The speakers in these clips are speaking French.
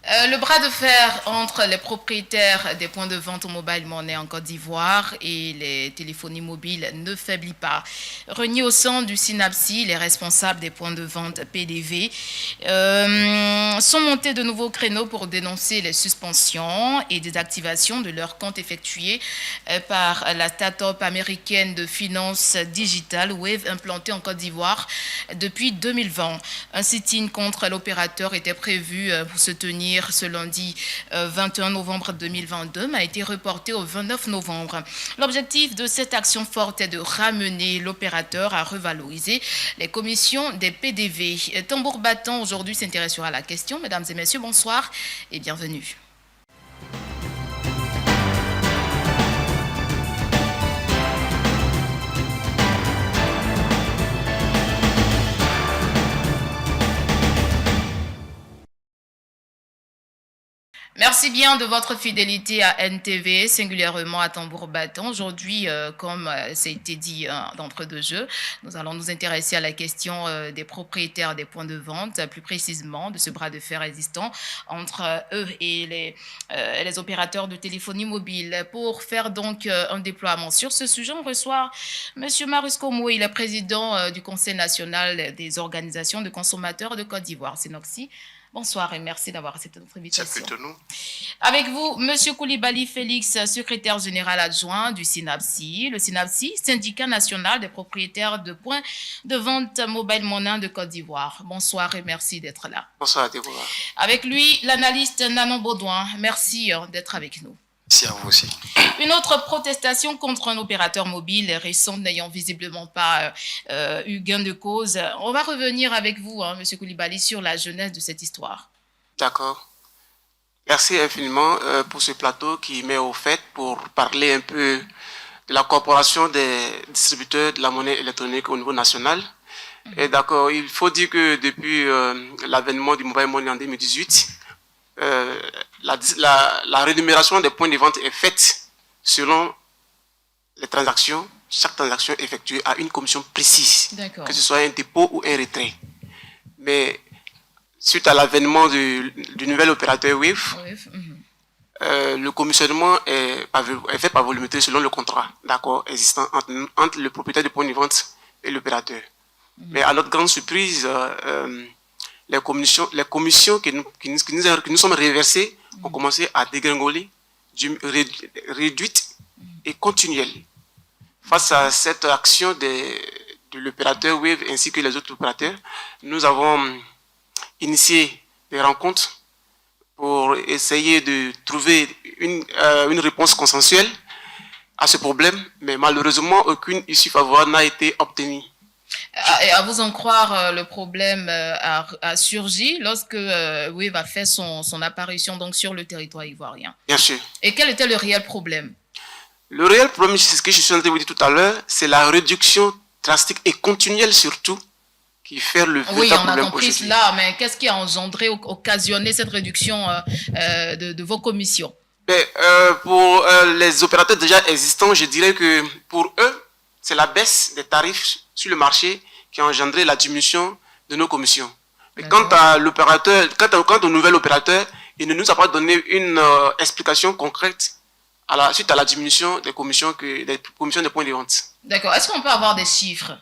Le bras de fer entre les propriétaires des points de vente au mobile money en Côte d'Ivoire et les téléphonies mobiles ne faiblit pas. Réunis au sein du SYNAPSI, les responsables des points de vente PDV sont montés de nouveaux créneaux pour dénoncer les suspensions et désactivations de leurs comptes effectués par la start-up américaine de finances digitales Wave implantée en Côte d'Ivoire depuis 2020. Un sit-in contre l'opérateur était prévu pour se tenir ce lundi 21 novembre 2022, mais a été reporté au 29 novembre. L'objectif de cette action forte est de ramener l'opérateur à revaloriser les commissions des PDV. Tambour battant aujourd'hui s'intéressera à la question. Mesdames et messieurs, bonsoir et bienvenue. Merci bien de votre fidélité à NTV, singulièrement à Tambour Battant. Aujourd'hui, comme ça a été dit d'entre-deux jeux, nous allons nous intéresser à la question des propriétaires des points de vente, plus précisément de ce bras de fer existant entre eux et les opérateurs de téléphonie mobile. Pour faire donc un déploiement sur ce sujet, on reçoit M. Marius Komo, il est président du Conseil national des organisations de consommateurs de Côte d'Ivoire, Sénoxi. Bonsoir et merci d'avoir accepté notre invitation. C'est nous. Avec vous, M. Koulibaly Félix, secrétaire général adjoint du SYNAPSI. Le SYNAPSI, syndicat national des propriétaires de points de vente mobile money de Côte d'Ivoire. Bonsoir et merci d'être là. Bonsoir, Déborah. Avec lui, l'analyste Nanon Baudouin. Merci d'être avec nous. Merci à vous aussi. Une autre protestation contre un opérateur mobile récente n'ayant visiblement pas eu gain de cause. On va revenir avec vous, M. Koulibaly, sur la jeunesse de cette histoire. D'accord. Merci infiniment pour ce plateau qui met au fait pour parler un peu de la corporation des distributeurs de la monnaie électronique au niveau national. Et d'accord, il faut dire que depuis l'avènement du mobile money en 2018, la rémunération des points de vente est faite selon les transactions. Chaque transaction effectuée a une commission précise, que ce soit un dépôt ou un retrait. Mais suite à l'avènement du nouvel opérateur Wave, le commissionnement est fait par volumétrie selon le contrat d'accord existant entre le propriétaire du point de vente et l'opérateur. Mais à notre grande surprise, les commissions qui nous sont reversées ont commencé à dégringoler, réduites et continuelles. Face à cette action de l'opérateur Wave ainsi que les autres opérateurs, nous avons initié des rencontres pour essayer de trouver une réponse consensuelle à ce problème, mais malheureusement, aucune issue favorable n'a été obtenue. Et à vous en croire, le problème a surgi lorsque Wave a fait son apparition donc, sur le territoire ivoirien. Bien sûr. Et quel était le réel problème? Le réel problème, c'est ce que je suis en train de vous dire tout à l'heure, c'est la réduction drastique et continuelle surtout qui fait le oui, on a compris cela, mais qu'est-ce qui a engendré, occasionné cette réduction de vos commissions? Pour les opérateurs déjà existants, je dirais que pour eux, c'est la baisse des tarifs sur le marché qui a engendré la diminution de nos commissions. Mais quant à l'opérateur, quant au nouvel opérateur, il ne nous a pas donné une explication concrète suite à la diminution des commissions des points de vente. D'accord. Est-ce qu'on peut avoir des chiffres?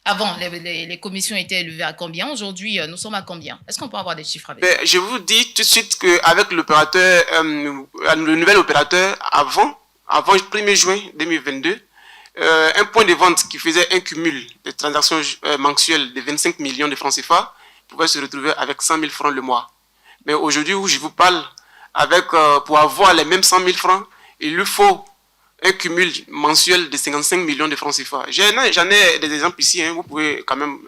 Avant, les commissions étaient élevées à combien? Aujourd'hui, nous sommes à combien? Est-ce qu'on peut avoir des chiffres avec vous? Je vous dis tout de suite qu'avec l'opérateur, le nouvel opérateur, avant le 1er juin 2022, un point de vente qui faisait un cumul de transactions mensuelles de 25 millions de francs CFA pouvait se retrouver avec 100 000 francs le mois. Mais aujourd'hui où je vous parle, pour avoir les mêmes 100 000 francs, il lui faut un cumul mensuel de 55 millions de francs CFA. J'en ai des exemples ici, hein, vous pouvez quand même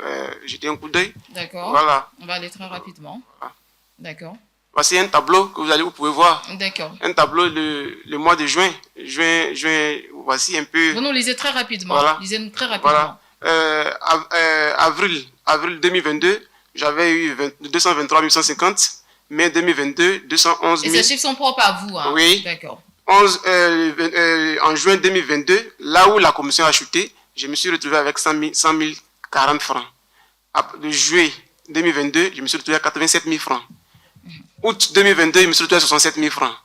jeter un coup d'œil. D'accord. Voilà. On va aller très rapidement. Voilà. D'accord. Voici un tableau que vous pouvez voir. D'accord. Un tableau le mois de juin. Voici un peu. Vous nous lisez très rapidement. Voilà. Lisez-nous très rapidement. Voilà. Avril 2022, j'avais eu 223 150. Mai 2022, 211 000. Et ces chiffres sont propres à vous, hein? Oui. D'accord. En juin 2022, là où la commission a chuté, je me suis retrouvé avec 100 040 francs. De juillet 2022, je me suis retrouvé à 87 000 francs. Août 2022, il me se retrouve à 67 000 francs.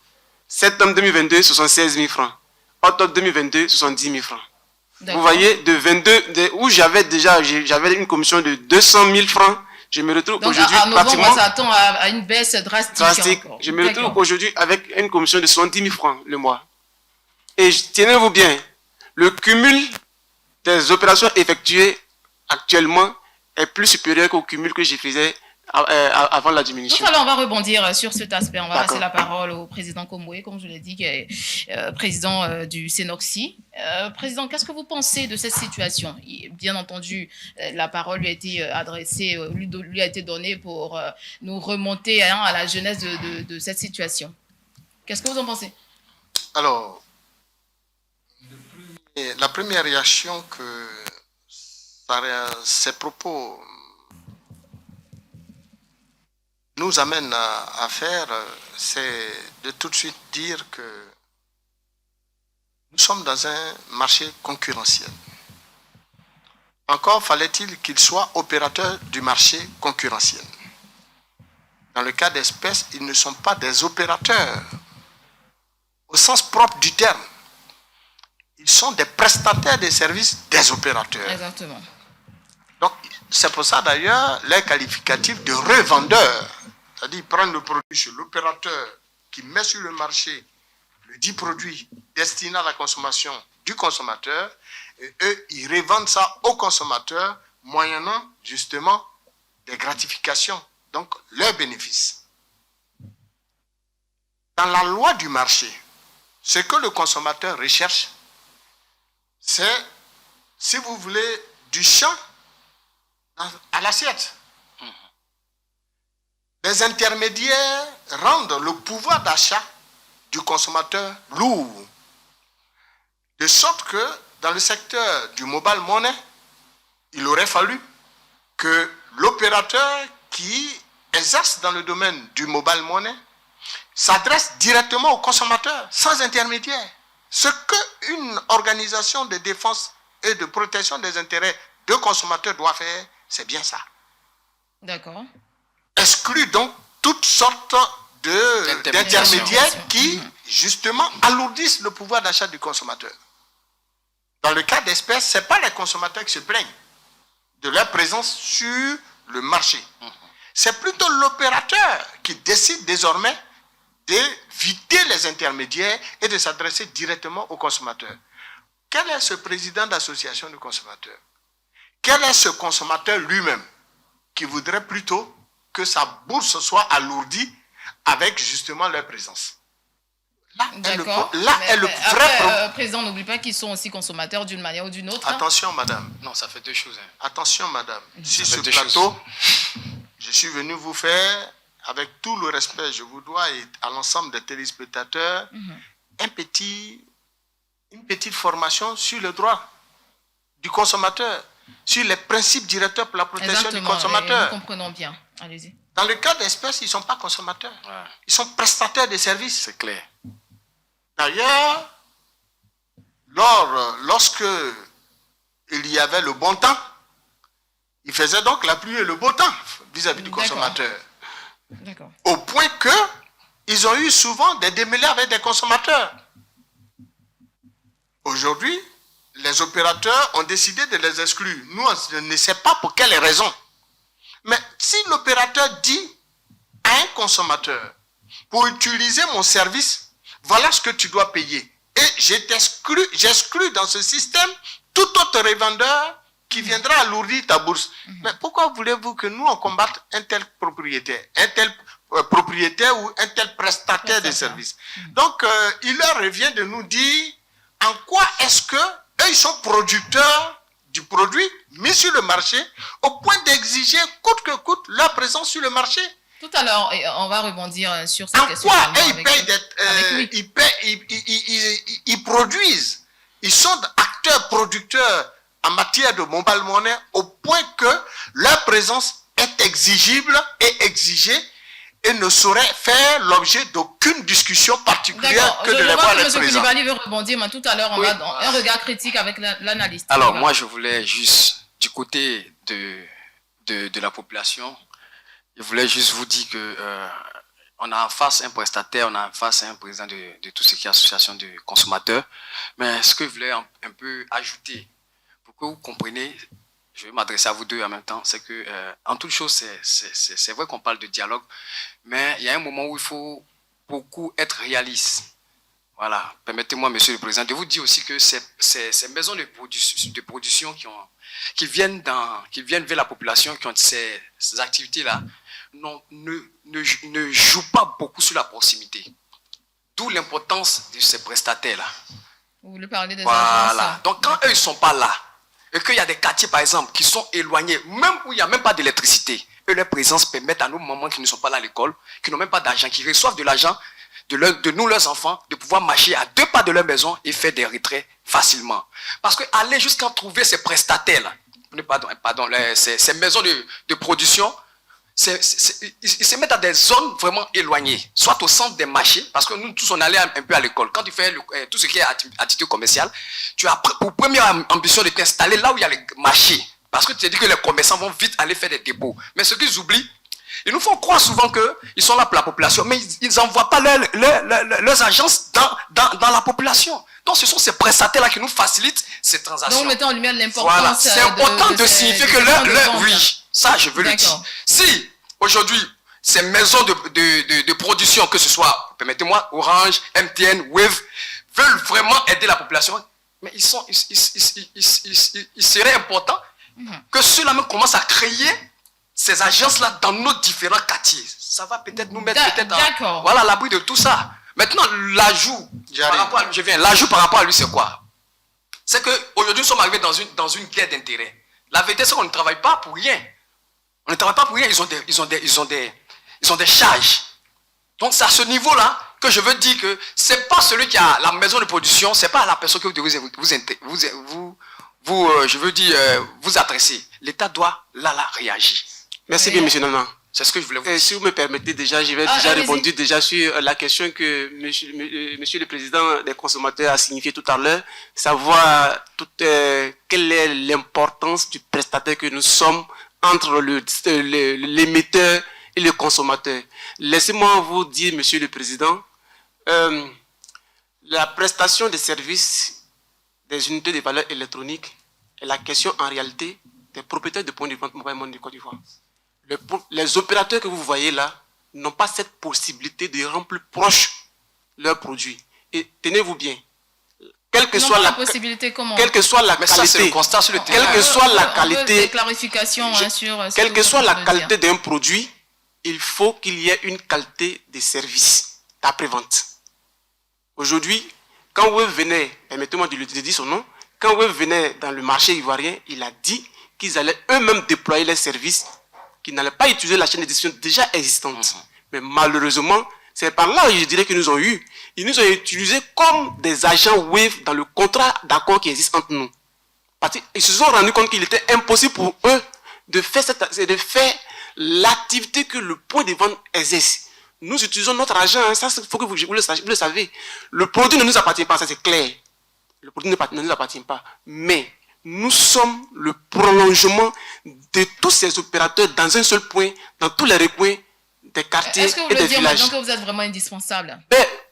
Septembre 2022, 76 000 francs. Octobre 2022, 70 000 francs. Vous voyez, où j'avais une commission de 200 000 francs, je me retrouve aujourd'hui pratiquement... on s'attend à une baisse drastique. Je me retrouve aujourd'hui avec une commission de 70 000 francs le mois. Et tenez-vous bien, le cumul des opérations effectuées actuellement est plus supérieur qu'au cumul que je faisais avant la diminution. Donc alors on va rebondir sur cet aspect. On va passer la parole au président Komboué, comme je l'ai dit, qui est président du Cenoxy. Président, qu'est-ce que vous pensez de cette situation? Bien entendu, la parole lui a été adressée, lui a été donnée pour nous remonter à la genèse de cette situation. Qu'est-ce que vous en pensez? Alors, la première réaction que ces propos nous amène à faire, c'est de tout de suite dire que nous sommes dans un marché concurrentiel. Encore fallait-il qu'ils soient opérateurs du marché concurrentiel. Dans le cas d'espèces, ils ne sont pas des opérateurs au sens propre du terme. Ils sont des prestataires des services des opérateurs. Exactement. Donc, c'est pour ça d'ailleurs les qualificatifs de revendeurs. C'est-à-dire, ils prennent le produit chez l'opérateur qui met sur le marché le dit produit destiné à la consommation du consommateur, et eux, ils revendent ça au consommateur moyennant justement des gratifications, donc leurs bénéfices. Dans la loi du marché, ce que le consommateur recherche, c'est, si vous voulez, du champ à l'assiette. Les intermédiaires rendent le pouvoir d'achat du consommateur lourd. De sorte que dans le secteur du mobile money, il aurait fallu que l'opérateur qui exerce dans le domaine du mobile money s'adresse directement au consommateur, sans intermédiaire. Ce qu'une organisation de défense et de protection des intérêts de consommateurs doit faire, c'est bien ça. D'accord. Exclut donc toutes sortes d'intermédiaires qui, justement, alourdissent le pouvoir d'achat du consommateur. Dans le cas d'espèces, ce n'est pas les consommateurs qui se plaignent de leur présence sur le marché. C'est plutôt l'opérateur qui décide désormais d'éviter les intermédiaires et de s'adresser directement au consommateur. Quel est ce président d'association de consommateurs? Quel est ce consommateur lui-même qui voudrait plutôt que sa bourse soit alourdie avec justement leur présence? Là est le vrai problème. Président, n'oublie pas qu'ils sont aussi consommateurs d'une manière ou d'une autre. Attention, madame. Non, ça fait deux choses. Attention, madame. Si ce plateau, je suis venu vous faire, avec tout le respect, je vous dois, et à l'ensemble des téléspectateurs, une petite formation sur le droit du consommateur, sur les principes directeurs pour la protection du consommateur. Nous comprenons bien. Allez-y. Dans le cas d'espèces, ils ne sont pas consommateurs. Ouais. Ils sont prestataires de services. C'est clair. D'ailleurs, lorsque il y avait le bon temps, ils faisaient donc la pluie et le beau temps vis-à-vis du consommateur. D'accord. Au point qu'ils ont eu souvent des démêlés avec des consommateurs. Aujourd'hui, les opérateurs ont décidé de les exclure. Nous, on ne sait pas pour quelles raisons. Mais si l'opérateur dit à un consommateur, pour utiliser mon service, voilà ce que tu dois payer. Et j'exclus dans ce système tout autre revendeur qui viendra alourdir ta bourse. Mais pourquoi voulez-vous que nous, on combatte un tel propriétaire ou un tel prestataire de services? Donc, il leur revient de nous dire en quoi est-ce que eux, ils sont producteurs du produit mis sur le marché au point d'exiger coûte que coûte leur présence sur le marché. Tout à l'heure, on va rebondir sur cette question. En quoi ils produisent, ils sont acteurs producteurs en matière de mobile money au point que leur présence est exigible et exigée et ne saurait faire l'objet d'aucune discussion particulière que de les voir les présents. M. Koulibaly veut rebondir, mais tout à l'heure, on va dans un regard critique avec l'analyste. Alors, moi, je voulais juste, du côté de la population, je voulais juste vous dire que on a en face un prestataire, on a en face un président de tout ce qui est association de consommateurs. Mais ce que je voulais un peu ajouter, pour que vous compreniez, je vais m'adresser à vous deux en même temps, c'est que en toute chose, c'est vrai qu'on parle de dialogue, mais il y a un moment où il faut beaucoup être réaliste. Voilà, permettez-moi, Monsieur le Président, de vous dire aussi que ces maisons de production qui viennent vers la population, qui ont ces activités-là, ne jouent pas beaucoup sur la proximité. D'où l'importance de ces prestataires-là. Vous voulez parler des voilà. agences. Donc, quand eux, ils ne sont pas là, et qu'il y a des quartiers, par exemple, qui sont éloignés, même où il n'y a même pas d'électricité, eux, leur présence permet à nos mamans qui ne sont pas là à l'école, qui n'ont même pas d'argent, qui reçoivent de l'argent de nous, leurs enfants, de pouvoir marcher à 2 pas de leur maison et faire des retraits facilement. Parce que aller jusqu'à trouver ces prestataires-là, ces maisons de production, ils se mettent dans des zones vraiment éloignées, soit au centre des marchés, parce que nous tous on allait un peu à l'école. Quand tu fais tout ce qui est activité commerciale, tu as pour première ambition de t'installer là où il y a les marchés, parce que tu te dis que les commerçants vont vite aller faire des dépôts. Mais ce qu'ils oublient, ils nous font croire souvent qu'ils sont là pour la population, mais ils n'envoient pas leurs agences dans la population. Donc ce sont ces prestataires-là qui nous facilitent ces transactions. Donc mettons en lumière l'importance. Voilà, c'est important de signifier que oui, ça je veux le dire. Si aujourd'hui ces maisons de production, que ce soit, permettez-moi, Orange, MTN, Wave, veulent vraiment aider la population, mais il serait important que ceux-là même commencent à créer ces agences-là dans nos différents quartiers. Ça va peut-être nous mettre à l'abri de tout ça. Maintenant, l'ajout par rapport à lui, c'est quoi? C'est qu'aujourd'hui, nous sommes arrivés dans une guerre d'intérêts. La vérité, c'est qu'on ne travaille pas pour rien. On ne travaille pas pour rien, ils ont des charges. Donc, c'est à ce niveau-là que je veux dire que ce n'est pas celui qui a la maison de production, ce n'est pas la personne que vous devez vous adresser. L'État doit là réagir. Merci bien, M. Nana. C'est ce que je voulais vous dire. Si vous me permettez, déjà, je vais répondre sur la question que monsieur le Président des consommateurs a signifié tout à l'heure, savoir quelle est l'importance du prestataire que nous sommes entre l'émetteur et le consommateur. Laissez-moi vous dire, Monsieur le Président, la prestation des services des unités de valeur électronique est la question en réalité des propriétaires de points de vente Mobile Money de Côte d'Ivoire. Les opérateurs que vous voyez là n'ont pas cette possibilité de rendre plus proche leurs produits. Et tenez-vous bien, quelle que soit la possibilité, quelle que soit la qualité, quelle que soit la qualité, quelle que soit la qualité d'un produit, il faut qu'il y ait une qualité de service d'après-vente. Aujourd'hui, quand vous venez, permettez-moi de dire son nom, quand vous venez dans le marché ivoirien, il a dit qu'ils allaient eux-mêmes déployer les services, qu'ils n'allaient pas utiliser la chaîne de distribution déjà existante. Mais malheureusement, c'est par là, je dirais, qu'ils nous ont eu. Ils nous ont utilisés comme des agents Wave dans le contrat d'accord qui existe entre nous. Parce qu'ils se sont rendus compte qu'il était impossible pour eux de faire l'activité que le point de vente exerce. Nous utilisons notre argent, hein, ça il faut que vous le savez. Le produit ne nous appartient pas, ça c'est clair. Le produit ne nous appartient pas. Mais nous sommes le prolongement de tous ces opérateurs dans un seul point, dans tous les recoins des quartiers et des villages. Est-ce que vous voulez dire maintenant que vous êtes vraiment indispensable?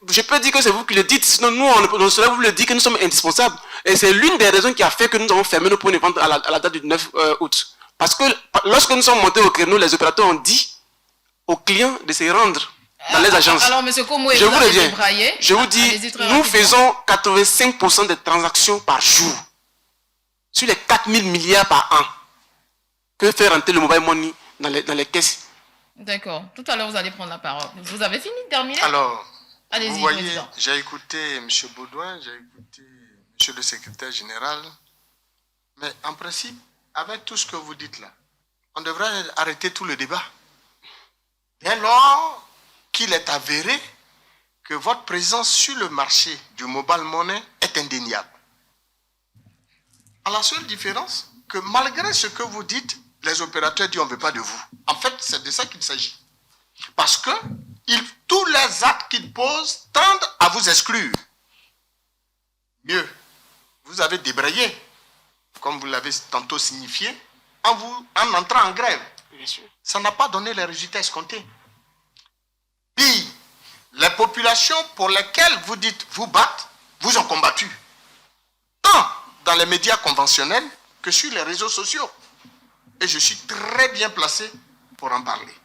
Je peux dire que c'est vous qui le dites, sinon nous, on serait vous le dire que nous sommes indispensables. Et c'est l'une des raisons qui a fait que nous avons fermé nos points de vente à la date du 9 août. Parce que lorsque nous sommes montés au créneau, les opérateurs ont dit aux clients de se rendre dans les agences. Alors, M. Komo, je vous le dis, je vous dis, nous faisons 85% des transactions par jour. Sur les 4 000 milliards par an que fait rentrer le mobile money dans les caisses. D'accord. Tout à l'heure, vous allez prendre la parole. Vous avez fini de terminer? Alors, vous voyez, j'ai écouté M. Baudouin, j'ai écouté M. le secrétaire général. Mais en principe, avec tout ce que vous dites là, on devrait arrêter tout le débat. Dès lors qu'il est avéré que votre présence sur le marché du mobile money est indéniable. À la seule différence que malgré ce que vous dites, les opérateurs disent on ne veut pas de vous. En fait, c'est de ça qu'il s'agit. Parce que tous les actes qu'ils posent tendent à vous exclure. Mieux, vous avez débrayé, comme vous l'avez tantôt signifié, en entrant en grève. Ça n'a pas donné les résultats escomptés. Puis, les populations pour lesquelles vous dites vous battre, vous ont combattu. Tant dans les médias conventionnels que sur les réseaux sociaux. Et je suis très bien placé pour en parler.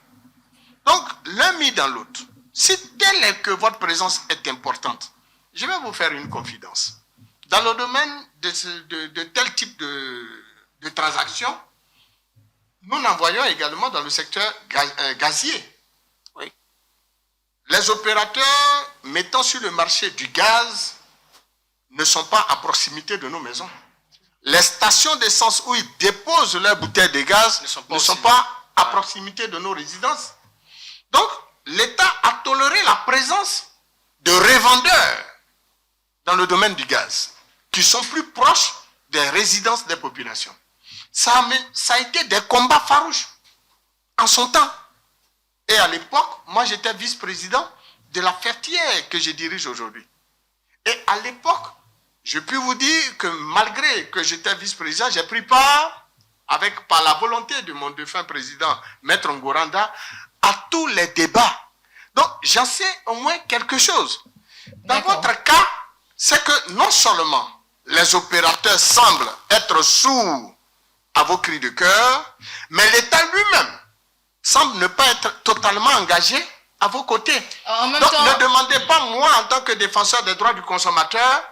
Donc, l'un mis dans l'autre. Si tel est que votre présence est importante, je vais vous faire une confidence. Dans le domaine de tel type de transactions, nous l'envoyons également dans le secteur gazier. Oui. Les opérateurs mettant sur le marché du gaz ne sont pas à proximité de nos maisons. Les stations d'essence où ils déposent leurs bouteilles de gaz ne sont pas à proximité de nos résidences. Donc, l'État a toléré la présence de revendeurs dans le domaine du gaz, qui sont plus proches des résidences des populations. Ça a été des combats farouches en son temps. Et à l'époque, moi j'étais vice-président de la Fertière que je dirige aujourd'hui. Et à l'époque, je puis vous dire que malgré que j'étais vice-président, j'ai pris part, par la volonté de mon défunt président, Maître Ngoranda, à tous les débats. Donc, j'en sais au moins quelque chose. Dans votre cas, c'est que non seulement les opérateurs semblent être sourds à vos cris de cœur, mais l'État lui-même semble ne pas être totalement engagé à vos côtés. Donc, ne demandez pas, moi, en tant que défenseur des droits du consommateur,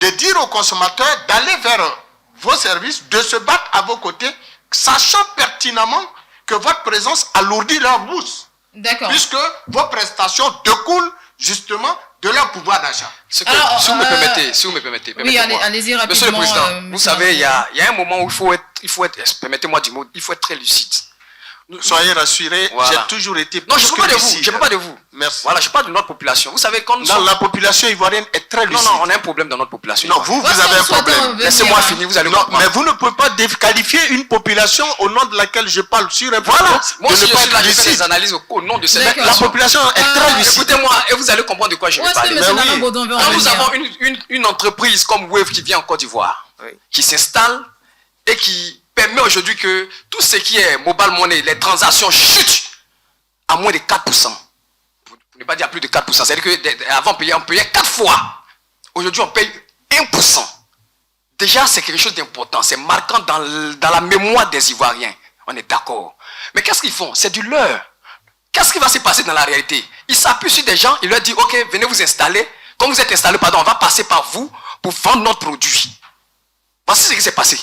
de dire aux consommateurs d'aller vers vos services, de se battre à vos côtés, sachant pertinemment que votre présence alourdit leur bourse. D'accord. Puisque vos prestations découlent justement de leur pouvoir d'achat. Si vous me permettez. Oui, allez-y rapidement. Monsieur le Président, vous savez, il y a un moment où il faut être, permettez-moi du mot, il faut être très lucide. Soyez rassurés, voilà. J'ai toujours été non, je ne parle pas de vous. Merci. Voilà, je parle de notre population. Vous savez, quand nous la population ivoirienne est très lucide. Non, on a un problème dans notre population. Non, vous avez un problème. Laissez-moi finir, vous allez comprendre. Mais vous ne pouvez pas qualifier une population au nom de laquelle je parle sur un voilà. Moi, de si ne je pas suis là, être je fais lucide. des analyses au nom de cette La population est très lucide. Écoutez-moi, et vous allez comprendre de quoi je vais parler. Quand nous avons une entreprise comme Wave qui vient en Côte d'Ivoire, qui s'installe et qui permet aujourd'hui que tout ce qui est mobile money, les transactions chutent à moins de 4%. Pour ne pas dire plus de 4%. C'est-à-dire qu'avant, on payait 4 fois. Aujourd'hui, on paye 1%. Déjà, c'est quelque chose d'important. C'est marquant dans la mémoire des Ivoiriens. On est d'accord. Mais qu'est-ce qu'ils font? C'est du leurre. Qu'est-ce qui va se passer dans la réalité? Ils s'appuient sur des gens, ils leur disent, ok, venez vous installer. Quand vous êtes installés, on va passer par vous pour vendre notre produit. Voici ce qui s'est passé.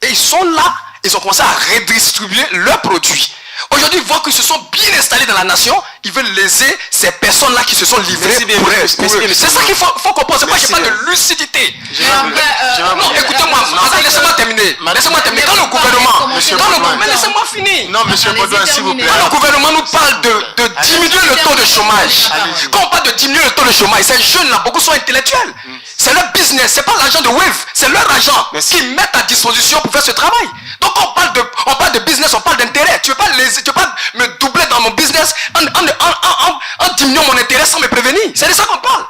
Et ils sont là, ils ont commencé à redistribuer leurs produits. Aujourd'hui, ils voient qu'ils se sont bien installés dans la nation, ils veulent léser ces personnes-là qui se sont livrées pour eux. C'est ça qu'il faut comprendre. C'est pas que je parle de lucidité. Non, écoutez-moi, laissez-moi terminer. Laissez-moi terminer. Quand le gouvernement, mais laissez-moi finir. Non, monsieur Baudouin, s'il vous plaît. Quand le gouvernement nous parle de diminuer le taux de chômage, quand on parle de diminuer le taux de chômage, ces jeunes-là, beaucoup sont intellectuels. C'est leur business, c'est pas l'argent de Wave, c'est leur argent qu'ils mettent à disposition pour faire ce travail. Donc on parle de business, on parle d'intérêt. Tu veux pas me doubler dans mon business en diminuant mon intérêt sans me prévenir. C'est de ça qu'on parle.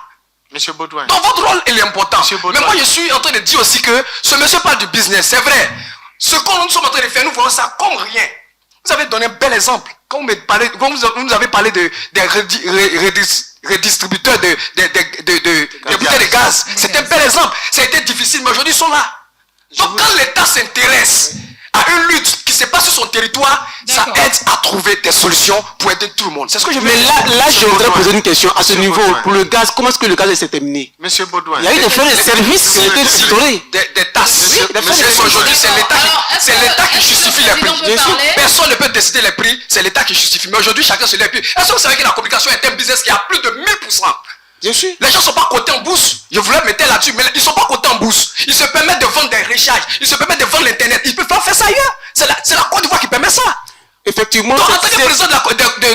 Monsieur Baudouin. Donc votre rôle il est important. Mais moi je suis en train de dire aussi que ce monsieur parle du business, c'est vrai. Ce que nous sommes en train de faire, nous voyons ça comme rien. Vous avez donné un bel exemple. Quand vous nous avez parlé des redistributeurs de bouteilles de gaz. C'est un bel exemple. Ça a été difficile, mais aujourd'hui ils sont là. Donc quand l'État s'intéresse à une lutte qui se passe sur son territoire, ça aide à trouver des solutions pour aider tout le monde. C'est ce que je veux dire. Mais là je voudrais poser une question à ce niveau. Pour le gaz, comment est-ce que le gaz s'est terminé? Monsieur Baudouin. Il y a eu des frais de service qui ont été instaurés. Des tasses. Aujourd'hui, c'est l'État qui justifie les prix. Personne ne peut décider les prix, c'est l'État qui justifie. Mais aujourd'hui, chacun se les prix. Est-ce que vous savez que la communication est un business qui a plus de 1000%? Bien sûr. Les gens ne sont pas cotés en bourse. Je voulais mettre là-dessus, mais ils ne sont pas cotés en bourse. Ils se permettent de vendre des recharges. Ils se permettent de vendre l'internet. Ils peuvent pas faire ça ailleurs. C'est la Côte d'Ivoire qui permet ça. Effectivement. Donc en tant que président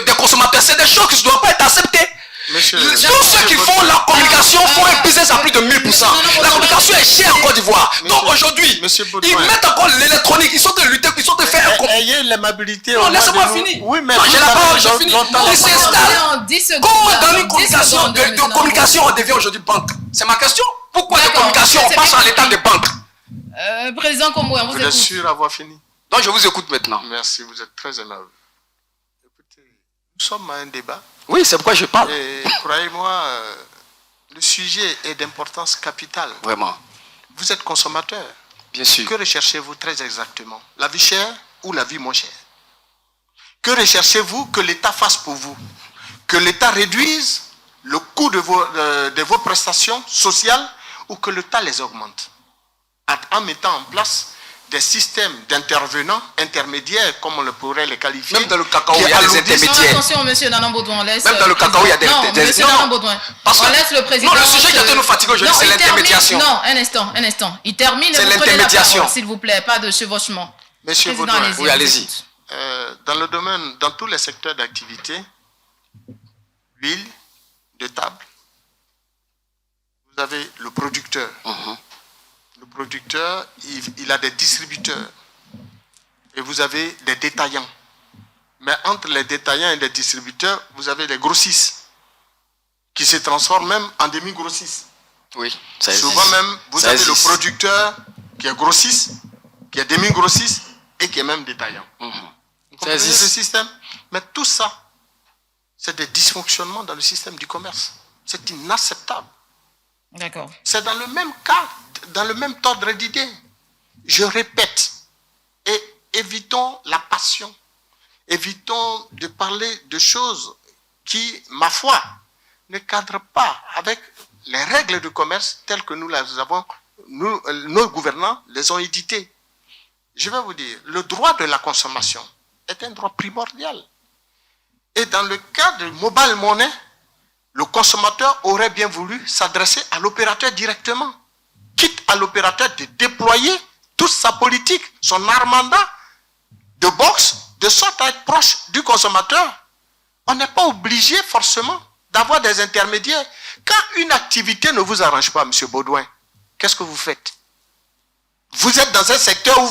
des consommateurs, c'est des choses qui ne doivent pas être acceptées. Tous ceux qui font la communication font un business à plus de 1000%. La communication est chère en Côte d'Ivoire. Donc aujourd'hui, ils mettent encore l'électronique. Ils sont de lutter, ils sont de faire un ayez l'aimabilité. Non, laissez-moi finir. Oui, mais j'ai la parole, je finis. Ils s'installent. Comment dans une communication de communication on devient aujourd'hui banque? C'est ma question. Pourquoi de communication on passe à l'état de banque? Président Komoué, vous êtes sûr d'avoir fini? Donc je vous écoute maintenant. Merci, vous êtes très aimable. Écoutez, nous sommes à un débat. Oui, c'est pourquoi je parle. Et croyez-moi, le sujet est d'importance capitale. Vraiment. Vous êtes consommateur. Bien sûr. Que recherchez-vous très exactement? La vie chère ou la vie moins chère? Que recherchez-vous que l'État fasse pour vous? Que l'État réduise le coût de vos prestations sociales ou que l'État les augmente? En mettant en place des systèmes d'intervenants, intermédiaires, comme on le pourrait les qualifier. Même dans le cacao, il y a des intermédiaires. Attention, monsieur Nanan Baudouin, on laisse... Même dans le cacao, il y a des... Non, monsieur Nanan Baudouin, on laisse le président... Non, le sujet qui a été nous fatiguer aujourd'hui, c'est l'intermédiation. Non, un instant. Il termine et vous prenez la parole, s'il vous plaît, pas de chevauchement. Monsieur Baudouin, oui, allez-y. Dans le domaine, dans tous les secteurs d'activité, l'huile de table, vous avez le producteur. Le producteur, il a des distributeurs. Et vous avez des détaillants. Mais entre les détaillants et les distributeurs, vous avez des grossistes qui se transforment même en demi-grossistes. Oui, ça existe. Souvent même, vous avez le producteur qui est grossiste, qui est demi-grossiste et qui est même détaillant. Vous comprenez ce système? Mais tout ça, c'est des dysfonctionnements dans le système du commerce. C'est inacceptable. D'accord. C'est dans le même cas, dans le même ordre d'idées. Je répète, et évitons la passion. Évitons de parler de choses qui, ma foi, ne cadrent pas avec les règles du commerce telles que nous les avons, nos gouvernants les ont éditées. Je vais vous dire, le droit de la consommation est un droit primordial. Et dans le cas de mobile money, le consommateur aurait bien voulu s'adresser à l'opérateur directement, quitte à l'opérateur de déployer toute sa politique, son armada de boxe, de sorte à être proche du consommateur. On n'est pas obligé forcément d'avoir des intermédiaires. Quand une activité ne vous arrange pas, M. Baudouin, qu'est-ce que vous faites? Vous êtes dans un secteur où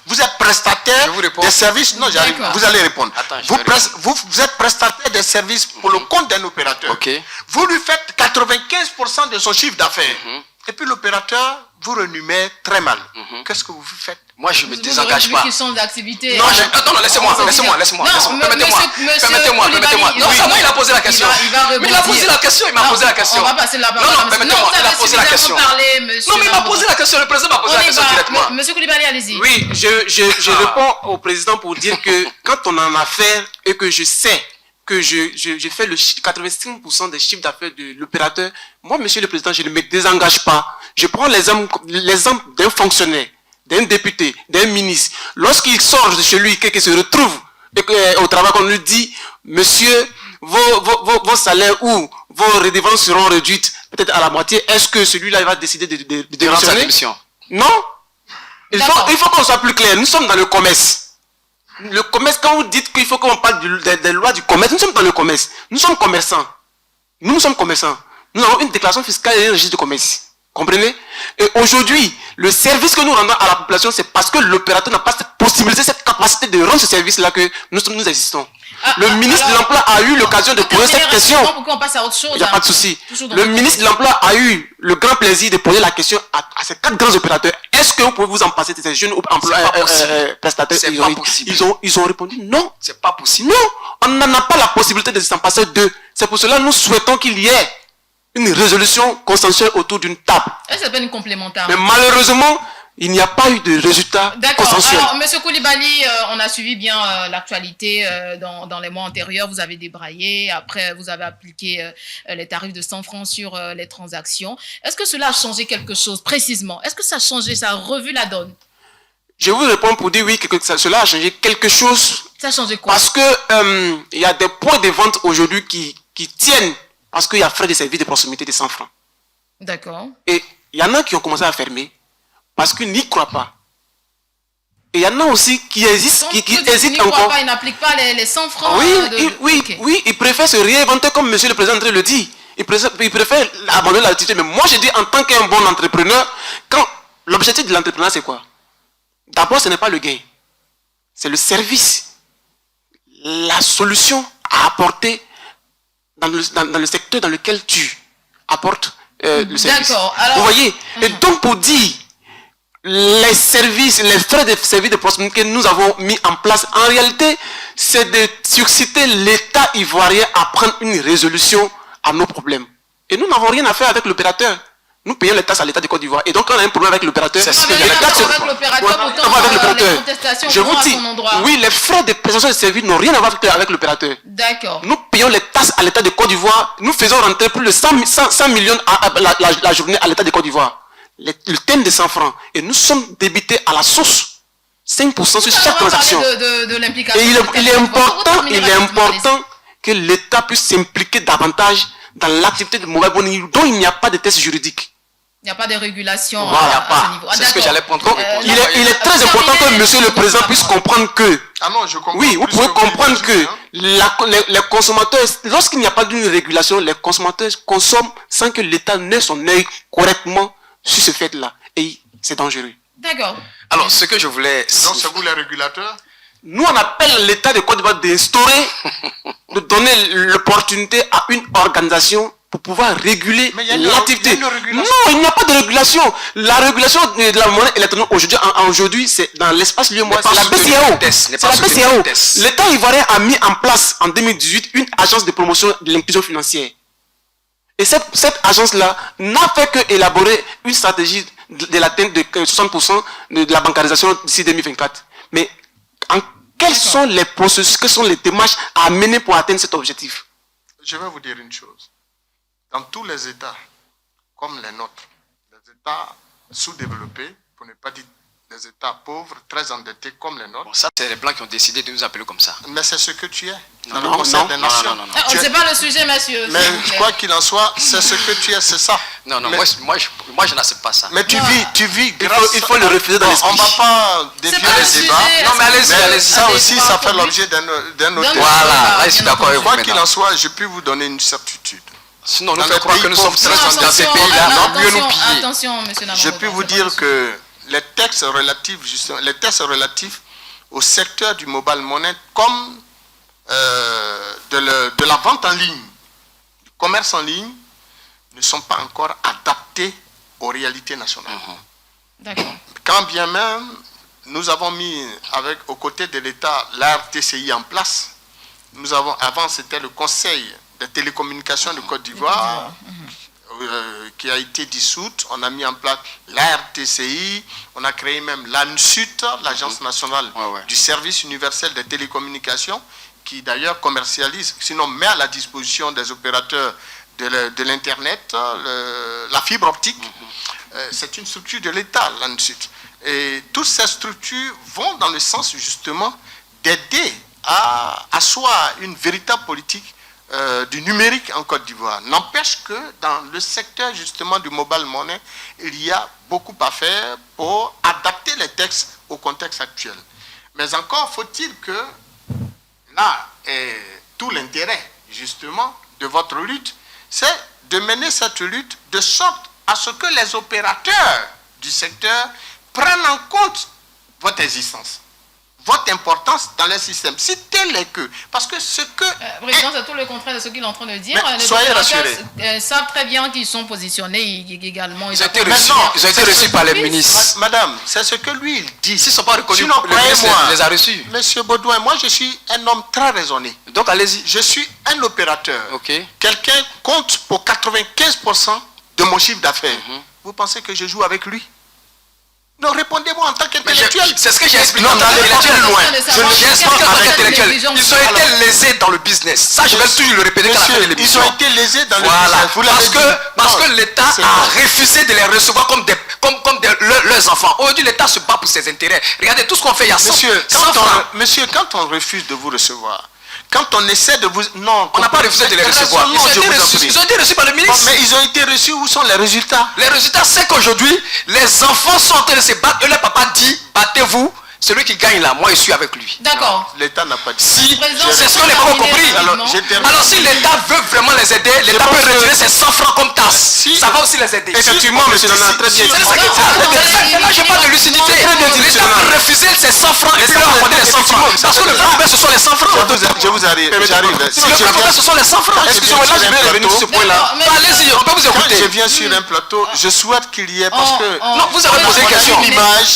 vous êtes prestataire des services. Non, j'arrive. Vous allez répondre. Attends, vous êtes prestataire des services pour le compte d'un opérateur. Vous lui faites 95% de son chiffre d'affaires. Et puis l'opérateur vous renumère très mal. Qu'est-ce que vous faites? Moi, je ne me désengage pas. Sont d'activité. Non, attends, laissez-moi. Permettez-moi. Non, ça, moi, il a posé la question. Mais il a posé la question, il m'a posé la question. On va passer la parole. Non, permettez-moi, il a posé la question. Non, mais il m'a posé la question, le président m'a posé la question directement. Monsieur Koulibaly, allez-y. Oui, je réponds au président pour dire que quand on en a affaire et que je sais que je fais le 85% des chiffres d'affaires de l'opérateur, moi, monsieur le président, je ne me désengage pas. Je prends l'exemple d'un fonctionnaire, d'un député, d'un ministre. Lorsqu'il sort de chez lui, qu'il se retrouve au travail, qu'on lui dit, monsieur, vos salaires ou vos redevances seront réduites peut-être à la moitié, est-ce que celui-là va décider de démissionner? Non. Il faut qu'on soit plus clair. Nous sommes dans le commerce. Le commerce, quand vous dites qu'il faut qu'on parle des lois du commerce, nous sommes dans le commerce. Nous sommes commerçants. Nous sommes commerçants. Nous avons une déclaration fiscale et un registre de commerce. Comprenez? Et aujourd'hui, le service que nous rendons à la population, c'est parce que l'opérateur n'a pas cette possibilité, cette capacité de rendre ce service-là que nous existons. Le ministre de l'Emploi a eu l'occasion de poser cette question. Pourquoi on passe à autre chose? Il n'y a pas de souci. Le ministre de l'Emploi a eu le grand plaisir de poser la question à ces 4 grands opérateurs. Est-ce que vous pouvez vous en passer de ces jeunes prestataires? C'est pas possible. Ils ont répondu non. C'est pas possible. Non, on n'en a pas la possibilité de s'en passer d'eux. C'est pour cela que nous souhaitons qu'il y ait une résolution consensuelle autour d'une table. Est-ce que c'est pas une complémentaire? Mais malheureusement, il n'y a pas eu de résultat consensuel. Alors, monsieur Koulibaly, on a suivi bien l'actualité dans les mois antérieurs. Vous avez débraillé. Après, vous avez appliqué les tarifs de 100 francs sur les transactions. Est-ce que cela a changé quelque chose précisément? Est-ce que ça a changé, ça a revu la donne? Je vous réponds pour dire oui, que cela a changé quelque chose. Ça a changé quoi? Parce que il y a des points de vente aujourd'hui qui tiennent parce qu'il y a frais de service de proximité de 100 francs. D'accord. Et il y en a qui ont commencé à fermer parce qu'ils n'y croient pas. Et il y en a aussi qui hésitent, hésitent encore. Ils n'appliquent pas les 100 francs. Oui, ils préfèrent se réinventer comme monsieur le président le dit. Ils préfèrent abandonner l'activité. Mais moi, je dis en tant qu'un bon entrepreneur, quand l'objectif de l'entrepreneur, c'est quoi? D'abord, ce n'est pas le gain. C'est le service. La solution à apporter dans le secteur dans lequel tu apportes le service. D'accord. Alors, vous voyez? Et donc, pour dire les services, les frais de services de proximité que nous avons mis en place, en réalité, c'est de susciter l'État ivoirien à prendre une résolution à nos problèmes. Et nous n'avons rien à faire avec l'opérateur. Nous payons les taxes à l'État de Côte d'Ivoire. Et donc, quand on a un problème avec l'opérateur, c'est ce que je vous dis, oui, les frais de prestation de services n'ont rien à voir avec l'opérateur. D'accord. Nous payons les taxes à l'État de Côte d'Ivoire. Nous faisons rentrer plus de 100 millions la journée à l'État de Côte d'Ivoire. Le thème de 100 francs. Et nous sommes débités à la source. 5% sur chaque transaction. Et il est important que l'État puisse s'impliquer davantage dans l'activité de mobile money dont il n'y a pas de test juridique. Il n'y a pas de régulation à ce niveau. C'est ce que j'allais prendre. Il est très important que monsieur le président puisse comprendre que... Oui, vous pouvez comprendre que les consommateurs, lorsqu'il n'y a pas d'une régulation, les consommateurs consomment sans que l'État n'ait son œil correctement sur ce fait-là. Et c'est dangereux. D'accord. Alors, ce que je voulais... Donc, c'est vous les régulateurs? Nous, on appelle l'État de Côte d'Ivoire d'instaurer, de donner l'opportunité à une organisation pour pouvoir réguler l'activité. Non, il n'y a pas de régulation. La régulation de la monnaie électronique aujourd'hui, c'est dans l'espace lieu, c'est la BCAO. C'est la BCAO. L'État ivoirien a mis en place en 2018 une agence de promotion de l'inclusion financière. Et cette agence-là n'a fait que élaborer une stratégie de l'atteinte de 60% de la bancarisation d'ici 2024. Mais quels sont les processus, quelles sont les démarches à mener pour atteindre cet objectif? Je vais vous dire une chose. Dans tous les États, comme les nôtres, les États sous-développés, pour ne pas dire des États pauvres, très endettés comme les nôtres. Bon, ça, c'est les Blancs qui ont décidé de nous appeler comme ça. Mais c'est ce que tu es. Non, dans le Conseil des Nations. C'est pas le sujet, monsieur. Mais quoi qu'il en soit, c'est ce que tu es, c'est ça. Non, moi je n'accepte pas ça. Mais tu vis il faut le refuser dans l'esprit. On ne va pas dévier les débats. Non, mais allez-y. Ça aussi, ça fait l'objet d'un autre débat. Voilà, là, je suis d'accord avec vous. Quoi qu'il en soit, je peux vous donner une certitude. Sinon, nous faisons croire que nous sommes très dans ces pays-là. Non, mieux nous piller. Attention, monsieur Navarro. Je peux vous dire que les textes relatifs au secteur du mobile money comme de la vente en ligne, du commerce en ligne, ne sont pas encore adaptés aux réalités nationales. D'accord. Quand bien même, nous avons mis aux côtés de l'État la RTCI en place. Avant, c'était le Conseil des télécommunications de Côte d'Ivoire, qui a été dissoute. On a mis en place la RTCI, on a créé même l'ANSUT, l'Agence nationale du service universel des télécommunications, qui d'ailleurs commercialise, sinon met à la disposition des opérateurs de l'Internet, la fibre optique. C'est une structure de l'État, l'ANSUT. Et toutes ces structures vont dans le sens justement d'aider à asseoir une véritable politique du numérique en Côte d'Ivoire. N'empêche que dans le secteur justement du mobile money, il y a beaucoup à faire pour adapter les textes au contexte actuel. Mais encore faut-il que là est tout l'intérêt justement de votre lutte, c'est de mener cette lutte de sorte à ce que les opérateurs du secteur prennent en compte votre existence, votre importance dans le système. Si tel est que... Parce que ce que... Président, c'est tout le contraire de ce qu'il est en train de dire. Les soyez rassurés. Savent très bien qu'ils sont positionnés également. Ils ont été reçus par les ministres. Madame, c'est ce que lui, il dit. S'ils ne sont pas reconnus, sinon, le ministre les a reçus. Monsieur Baudouin, moi je suis un homme très raisonné. Donc allez-y. Je suis un opérateur. Okay. Quelqu'un compte pour 95% de mon chiffre d'affaires. Vous pensez que je joue avec lui? Non, répondez-moi en tant qu'intellectuel. C'est ce que j'ai expliqué. Non, n'allez pas loin. J'ai expliqué en tant qu'intellectuel. Ils ont été lésés dans le business. Ça, je vais toujours le répéter quand la l'émission. Ils ont été lésés dans le business. Parce que l'État a refusé de les recevoir comme leurs enfants. Aujourd'hui, l'État se bat pour ses intérêts. Regardez tout ce qu'on fait. Il y a 100 francs. Monsieur, quand on refuse de vous recevoir, quand on essaie de vous... Non, on n'a pas refusé de les recevoir. Ils ont été reçus par le ministre. Mais ils ont été reçus, où sont les résultats? Les résultats, c'est qu'aujourd'hui, les enfants sont en train de se battre. Et le papa dit, battez-vous. Celui qui gagne là, moi je suis avec lui. D'accord. L'État n'a pas dit. Si, c'est ce qu'on n'a pas compris. Alors si l'État veut vraiment les aider, l'État peut retirer ses 100 francs comme tu as place, ça va aussi les aider. Effectivement, monsieur Nana, très bien. Là, je parle de lucidité. L'État peut refuser ces 100 francs et puis leur accorder les 100 francs. Parce que le vrai problème, ce sont les 100 francs. Je vous arrive. Le vrai problème, ce sont les 100 francs. Excusez-moi, là, je vais revenir sur ce point-là. Allez-y, on peut vous écouter. Quand je viens sur un plateau, je souhaite qu'il y ait, parce que... Non, vous avez posé une question.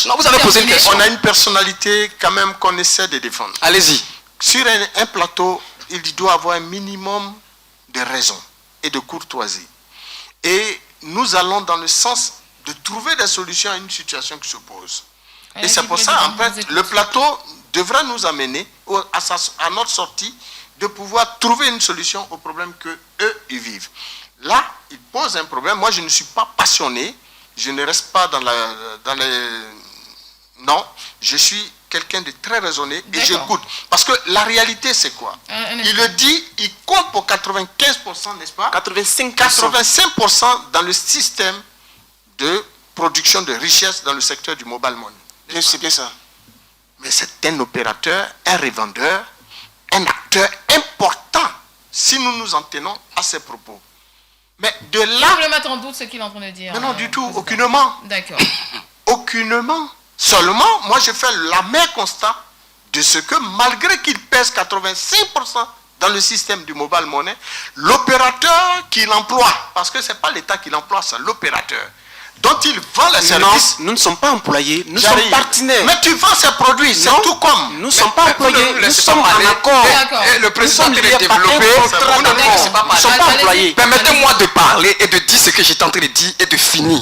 Non, vous avez posé une question. On a une personnalité quand même qu'on essaie de défendre. Allez-y. Sur un plateau, il doit avoir un minimum de raison et de courtoisie. Et nous allons dans le sens de trouver des solutions à une situation qui se pose. Et c'est pour ça, en fait, le plateau devra nous amener à notre sortie de pouvoir trouver une solution aux problèmes qu'eux, ils vivent. Là, ils posent un problème. Moi, je ne suis pas passionné. Je ne reste pas dans les... Non, je suis quelqu'un de très raisonné et j'écoute. Parce que la réalité, c'est quoi? Il le dit, il compte pour 95%, n'est-ce pas? 85% dans le système de production de richesse dans le secteur du mobile money. C'est bien ça. Mais c'est un opérateur, un revendeur, un acteur important si nous nous en tenons à ces propos. Mais de là... Vous le mettre en doute ce qu'il est en train de dire. Mais non, du tout, aucunement. D'accord. Aucunement. Seulement, moi je fais l'amer constat de ce que malgré qu'il pèse 85% dans le système du mobile money, l'opérateur qui l'emploie, parce que ce n'est pas l'État qui l'emploie, c'est l'opérateur, dont il vend les services. Non, nous ne sommes pas employés, nous sommes partenaires. Mais tu vends ces produits, c'est tout comme. Nous ne sommes pas employés, nous sommes en accord. Le président qui est développé, nous ne sommes pas employés. Permettez-moi de parler et de dire ce que j'étais en train de dire et de finir.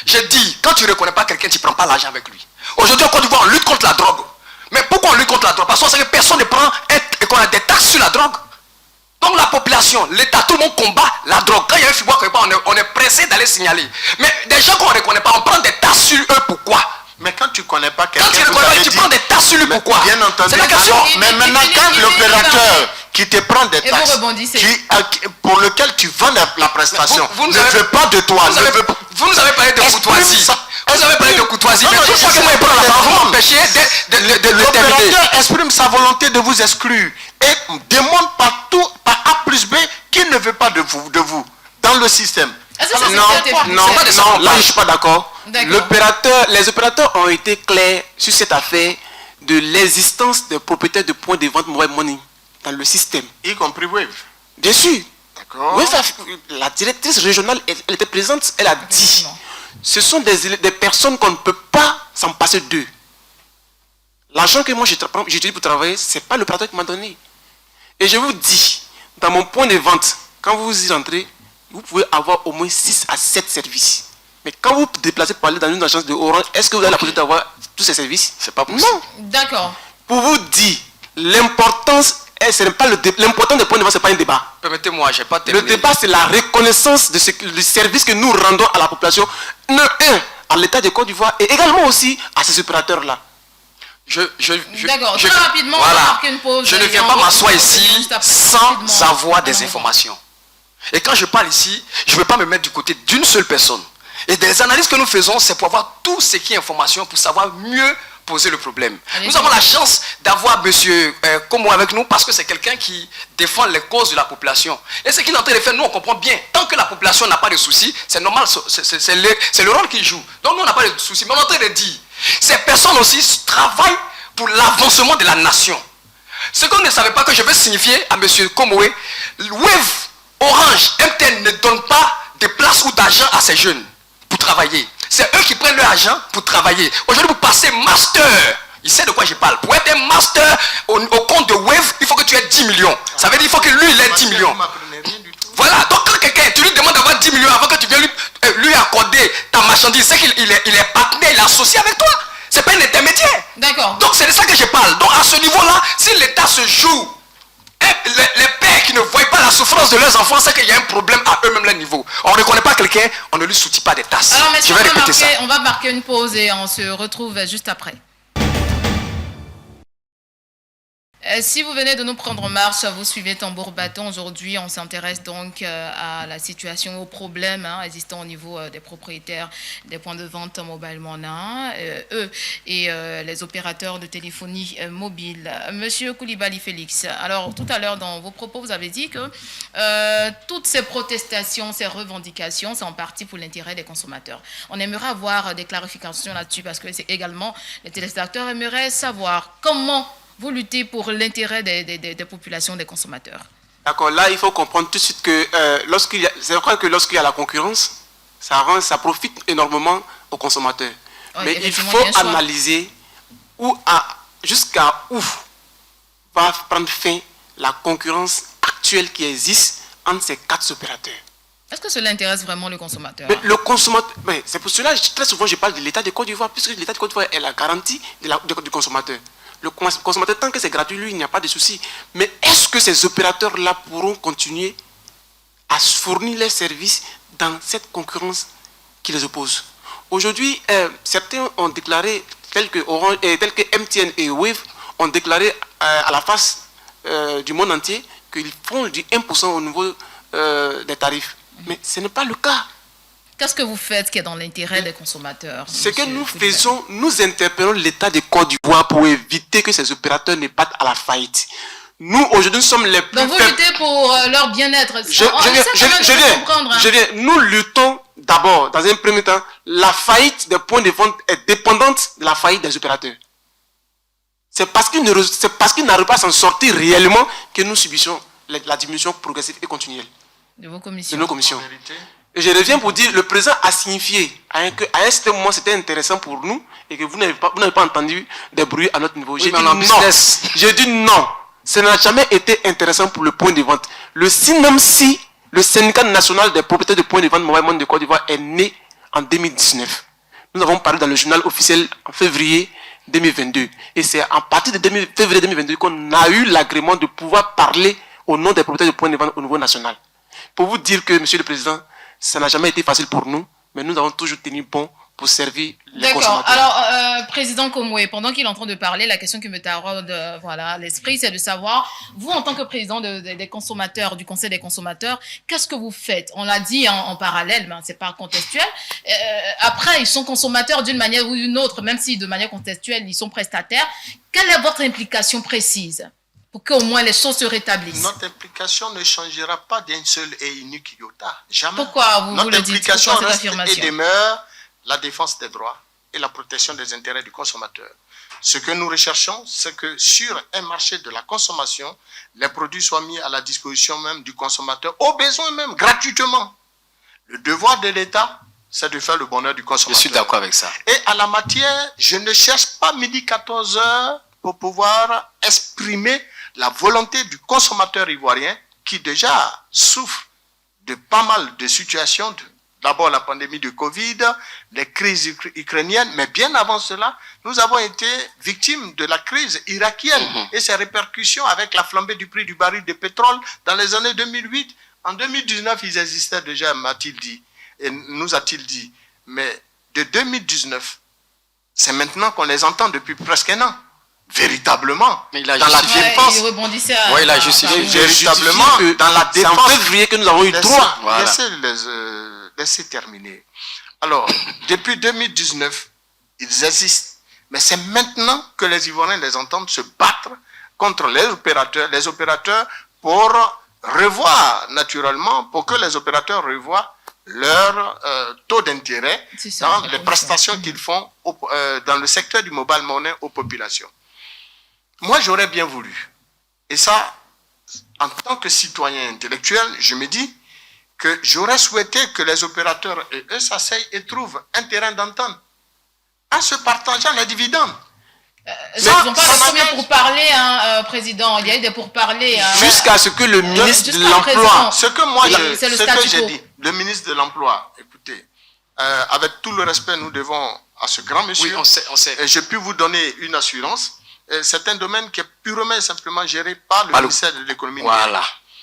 Je dis, quand tu ne reconnais pas quelqu'un, tu ne prends pas l'argent avec lui. Aujourd'hui, en Côte d'Ivoire, on lutte contre la drogue. Mais pourquoi on lutte contre la drogue? Parce qu'on sait que personne ne prend et qu'on a des taxes sur la drogue. Donc la population, l'État, tout le monde combat la drogue. Quand il y a un fiboire quelque part, on est pressé d'aller signaler. Mais des gens qu'on ne reconnaît pas, on prend des taxes sur eux, pourquoi? Mais quand tu ne connais pas quelqu'un, quand tu ne connais pas, tu prends des taxes sur lui, pourquoi? Bien entendu. C'est la question. Mais maintenant, quand l'opérateur qui te prend des taxes, pour lequel tu vends la prestation, ne veut pas de toi. Vous nous avez parlé de courtoisie. Vous avez parlé de courtoisie. Mais tout ça que moi, il prend la parole, vous m'empêchez de le terminer. L'opérateur exprime sa volonté de vous exclure et demande partout, par A plus B, qu'il ne veut pas de vous dans le système. Non, là je ne suis pas d'accord. Les opérateurs ont été clairs sur cette affaire de l'existence des propriétaires de points de vente mobile money dans le système. Y compris Wave. Bien sûr. D'accord. La directrice régionale, elle était présente, elle a dit, ce sont des personnes qu'on ne peut pas s'en passer d'eux. L'argent que moi j'utilise pour travailler, ce n'est pas l'opérateur qui m'a donné. Et je vous dis, dans mon point de vente, quand vous y entrez, vous pouvez avoir au moins 6 à 7 services. Mais quand vous vous déplacez pour aller dans une agence de Orange, est-ce que vous avez la possibilité d'avoir tous ces services? C'est pas possible. Non. D'accord. Pour vous dire, l'importance, l'important des points de vente, ce n'est pas un débat. Permettez-moi, je n'ai pas terminé. Le débat, c'est la reconnaissance du service que nous rendons à la population, à l'État de Côte d'Ivoire et également aussi à ces opérateurs-là. D'accord, très rapidement, on va marquer une pause. Je ne viens pas m'asseoir ici sans avoir des informations. Et quand je parle ici, je ne veux pas me mettre du côté d'une seule personne. Et des analyses que nous faisons, c'est pour avoir tout ce qui est information, pour savoir mieux poser le problème. Nous avons la chance d'avoir M. Komo avec nous parce que c'est quelqu'un qui défend les causes de la population. Et ce qu'il est en train de faire, nous on comprend bien. Tant que la population n'a pas de soucis, c'est normal, c'est le rôle qu'il joue. Donc nous on n'a pas de soucis. Mais on est en train de dire, ces personnes aussi travaillent pour l'avancement de la nation. Ce qu'on ne savait pas, que je veux signifier à M. Komoé, Wave, Orange, MTN ne donnent pas de place ou d'argent à ces jeunes pour travailler. C'est eux qui prennent leur argent pour travailler. Aujourd'hui, pour passer master, il sait de quoi je parle. Pour être un master au compte de Wave, il faut que tu aies 10 millions. Ça veut dire qu'il faut que lui, il ait 10 millions. Voilà, donc quand quelqu'un, tu lui demandes d'avoir 10 millions avant que tu viennes lui accorder ta marchandise, c'est qu'il est partenaire, il est associé avec toi. C'est pas un intermédiaire. D'accord. Donc c'est de ça que je parle. Donc à ce niveau-là, si l'État se joue, les pères qui ne voient pas la souffrance de leurs enfants, c'est qu'il y a un problème à eux-mêmes leur niveau. On ne reconnaît pas quelqu'un, on ne lui soutient pas des tasses. Alors, je vais répéter ça. On va marquer une pause et on se retrouve juste après. Si vous venez de nous prendre en marche, vous suivez Tambour Bâton. Aujourd'hui, on s'intéresse donc à la situation, aux problèmes existants au niveau des propriétaires des points de vente Mobile Money, eux et les opérateurs de téléphonie mobile. Monsieur Koulibaly Félix, alors tout à l'heure dans vos propos, vous avez dit que toutes ces protestations, ces revendications, c'est en partie pour l'intérêt des consommateurs. On aimerait avoir des clarifications là-dessus parce que c'est également, les téléspectateurs aimeraient savoir comment vous luttez pour l'intérêt des populations, des consommateurs. D'accord, là il faut comprendre tout de suite que lorsqu'il y a la concurrence, ça profite énormément aux consommateurs. Oui, mais il faut analyser jusqu'à où va prendre fin la concurrence actuelle qui existe entre ces 4 opérateurs. Est-ce que cela intéresse vraiment le consommateur? Le consommateur, c'est pour cela que très souvent je parle de l'État de Côte d'Ivoire, puisque l'État de Côte d'Ivoire est la garantie du consommateur. Le consommateur, tant que c'est gratuit, lui, il n'y a pas de souci. Mais est-ce que ces opérateurs-là pourront continuer à fournir leurs services dans cette concurrence qui les oppose? Aujourd'hui, certains ont déclaré, tels que MTN et Wave, ont déclaré à la face du monde entier qu'ils font du 1% au niveau des tarifs. Mais ce n'est pas le cas. Qu'est-ce que vous faites qui est dans l'intérêt des consommateurs? Ce que nous faisons, nous interpellons l'État de Côte d'Ivoire pour éviter que ces opérateurs ne partent à la faillite. Nous, aujourd'hui, nous sommes les plus Donc vous luttez pour leur bien-être. Je viens. Nous luttons d'abord, dans un premier temps, la faillite des points de vente est dépendante de la faillite des opérateurs. C'est parce qu'ils n'arrivent pas à s'en sortir réellement que nous subissons la diminution progressive et continuelle de nos commissions. Et je reviens pour dire, le président a signifié qu'à un certain moment c'était intéressant pour nous et que vous n'avez pas entendu des bruits à notre niveau. J'ai dit non. Ça n'a jamais été intéressant pour le point de vente. Même si le syndicat national des propriétaires de points de vente Mobile Money de Côte d'Ivoire est né en 2019. Nous avons parlé dans le journal officiel en février 2022. Et c'est à partir de février 2022 qu'on a eu l'agrément de pouvoir parler au nom des propriétaires de points de vente au niveau national. Pour vous dire que, Monsieur le Président, ça n'a jamais été facile pour nous, mais nous avons toujours tenu bon pour servir les consommateurs. D'accord. Alors, Président Komoué, pendant qu'il est en train de parler, la question qui me taraude l'esprit, c'est de savoir, vous, en tant que président des consommateurs, du Conseil des consommateurs, qu'est-ce que vous faites? On l'a dit en parallèle, mais ce n'est pas contextuel. Après, ils sont consommateurs d'une manière ou d'une autre, même si de manière contextuelle, ils sont prestataires. Quelle est votre implication précise pour qu'au moins les choses se rétablissent? Notre implication ne changera pas d'un seul et unique iota. Jamais. Pourquoi vous le dites? Pourquoi cette reste affirmation? Et demeure la défense des droits et la protection des intérêts du consommateur. Ce que nous recherchons, c'est que sur un marché de la consommation, les produits soient mis à la disposition même du consommateur, au besoin même, gratuitement. Le devoir de l'État, c'est de faire le bonheur du consommateur. Je suis d'accord avec ça. Et à la matière, je ne cherche pas midi 14 heures pour pouvoir exprimer la volonté du consommateur ivoirien qui déjà souffre de pas mal de situations. D'abord la pandémie de Covid, les crises ukrainiennes, mais bien avant cela, nous avons été victimes de la crise irakienne et ses répercussions avec la flambée du prix du baril de pétrole dans les années 2008. En 2019, ils existaient déjà, m'a-t-il dit, et nous a-t-il dit. Mais de 2019, c'est maintenant qu'on les entend depuis presque un an. Véritablement, mais il a dans la défense. Il rebondissait il a justifié véritablement dans la défense. C'est en février que nous avons eu droit. Voilà. Laissez terminer. Alors, depuis 2019, ils existent. Mais c'est maintenant que les Ivoiriens les entendent se battre contre les opérateurs pour revoir, naturellement, pour que les opérateurs revoient leur taux d'intérêt dans les prestations qu'ils font dans le secteur du mobile money aux populations. Moi, j'aurais bien voulu, et ça, en tant que citoyen intellectuel, je me dis que j'aurais souhaité que les opérateurs et eux s'asseyent et trouvent un terrain d'entente en se partageant les dividendes. Ils n'ont pas combien pour parler, Président. Il y a eu des pourparlers. Jusqu'à ce que le ministre de l'Emploi... Ce que moi, j'ai dit, le ministre de l'Emploi, écoutez, avec tout le respect, nous devons à ce grand monsieur. Oui, on sait. Et je peux vous donner une assurance. C'est un domaine qui est purement et simplement géré par le ministère de l'économie. Voilà.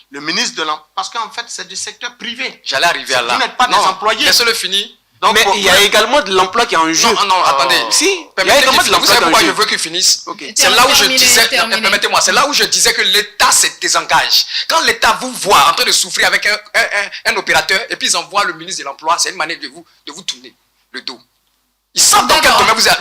Le ministre de l'Emploi. Parce qu'en fait, c'est du secteur privé. J'allais arriver à là. Vous n'êtes pas des employés. Laissez-le finir. Donc, mais il y a également de l'emploi qui est en jeu. Non, attendez. Si, il y a également de l'emploi. Vous savez pourquoi je veux qu'il finisse? C'est là où je disais, permettez-moi, c'est là où je disais que l'État se désengage. Quand l'État vous voit en train de souffrir avec un opérateur et puis ils envoient le ministre de l'Emploi, c'est une manière de vous tourner le dos. Ils savent dans quel domaine vous êtes.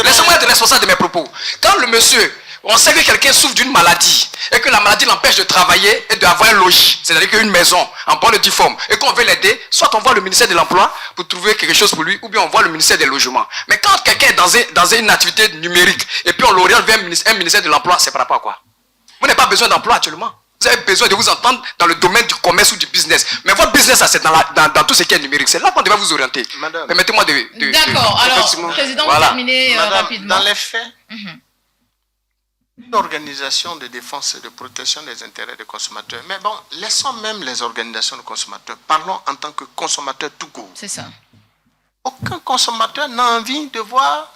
Laissez-moi être responsable de mes propos. Quand le monsieur, on sait que quelqu'un souffre d'une maladie et que la maladie l'empêche de travailler et d'avoir un logis, c'est-à-dire qu'une maison en bonne et due forme, et qu'on veut l'aider, soit on voit le ministère de l'Emploi pour trouver quelque chose pour lui, ou bien on voit le ministère des Logements. Mais quand quelqu'un est dans une activité numérique et puis on l'oriente vers un ministère de l'Emploi, c'est par rapport à quoi? Vous n'avez pas besoin d'emploi actuellement. Vous avez besoin de vous entendre dans le domaine du commerce ou du business. Mais votre business, c'est dans tout ce qui est numérique. C'est là qu'on devrait vous orienter. Permettez-moi de... D'accord. Alors, Président, vous terminez rapidement. Dans les faits, une organisation de défense et de protection des intérêts des consommateurs. Mais bon, laissons même les organisations de consommateurs. Parlons en tant que consommateur tout court. C'est ça. Aucun consommateur n'a envie de voir,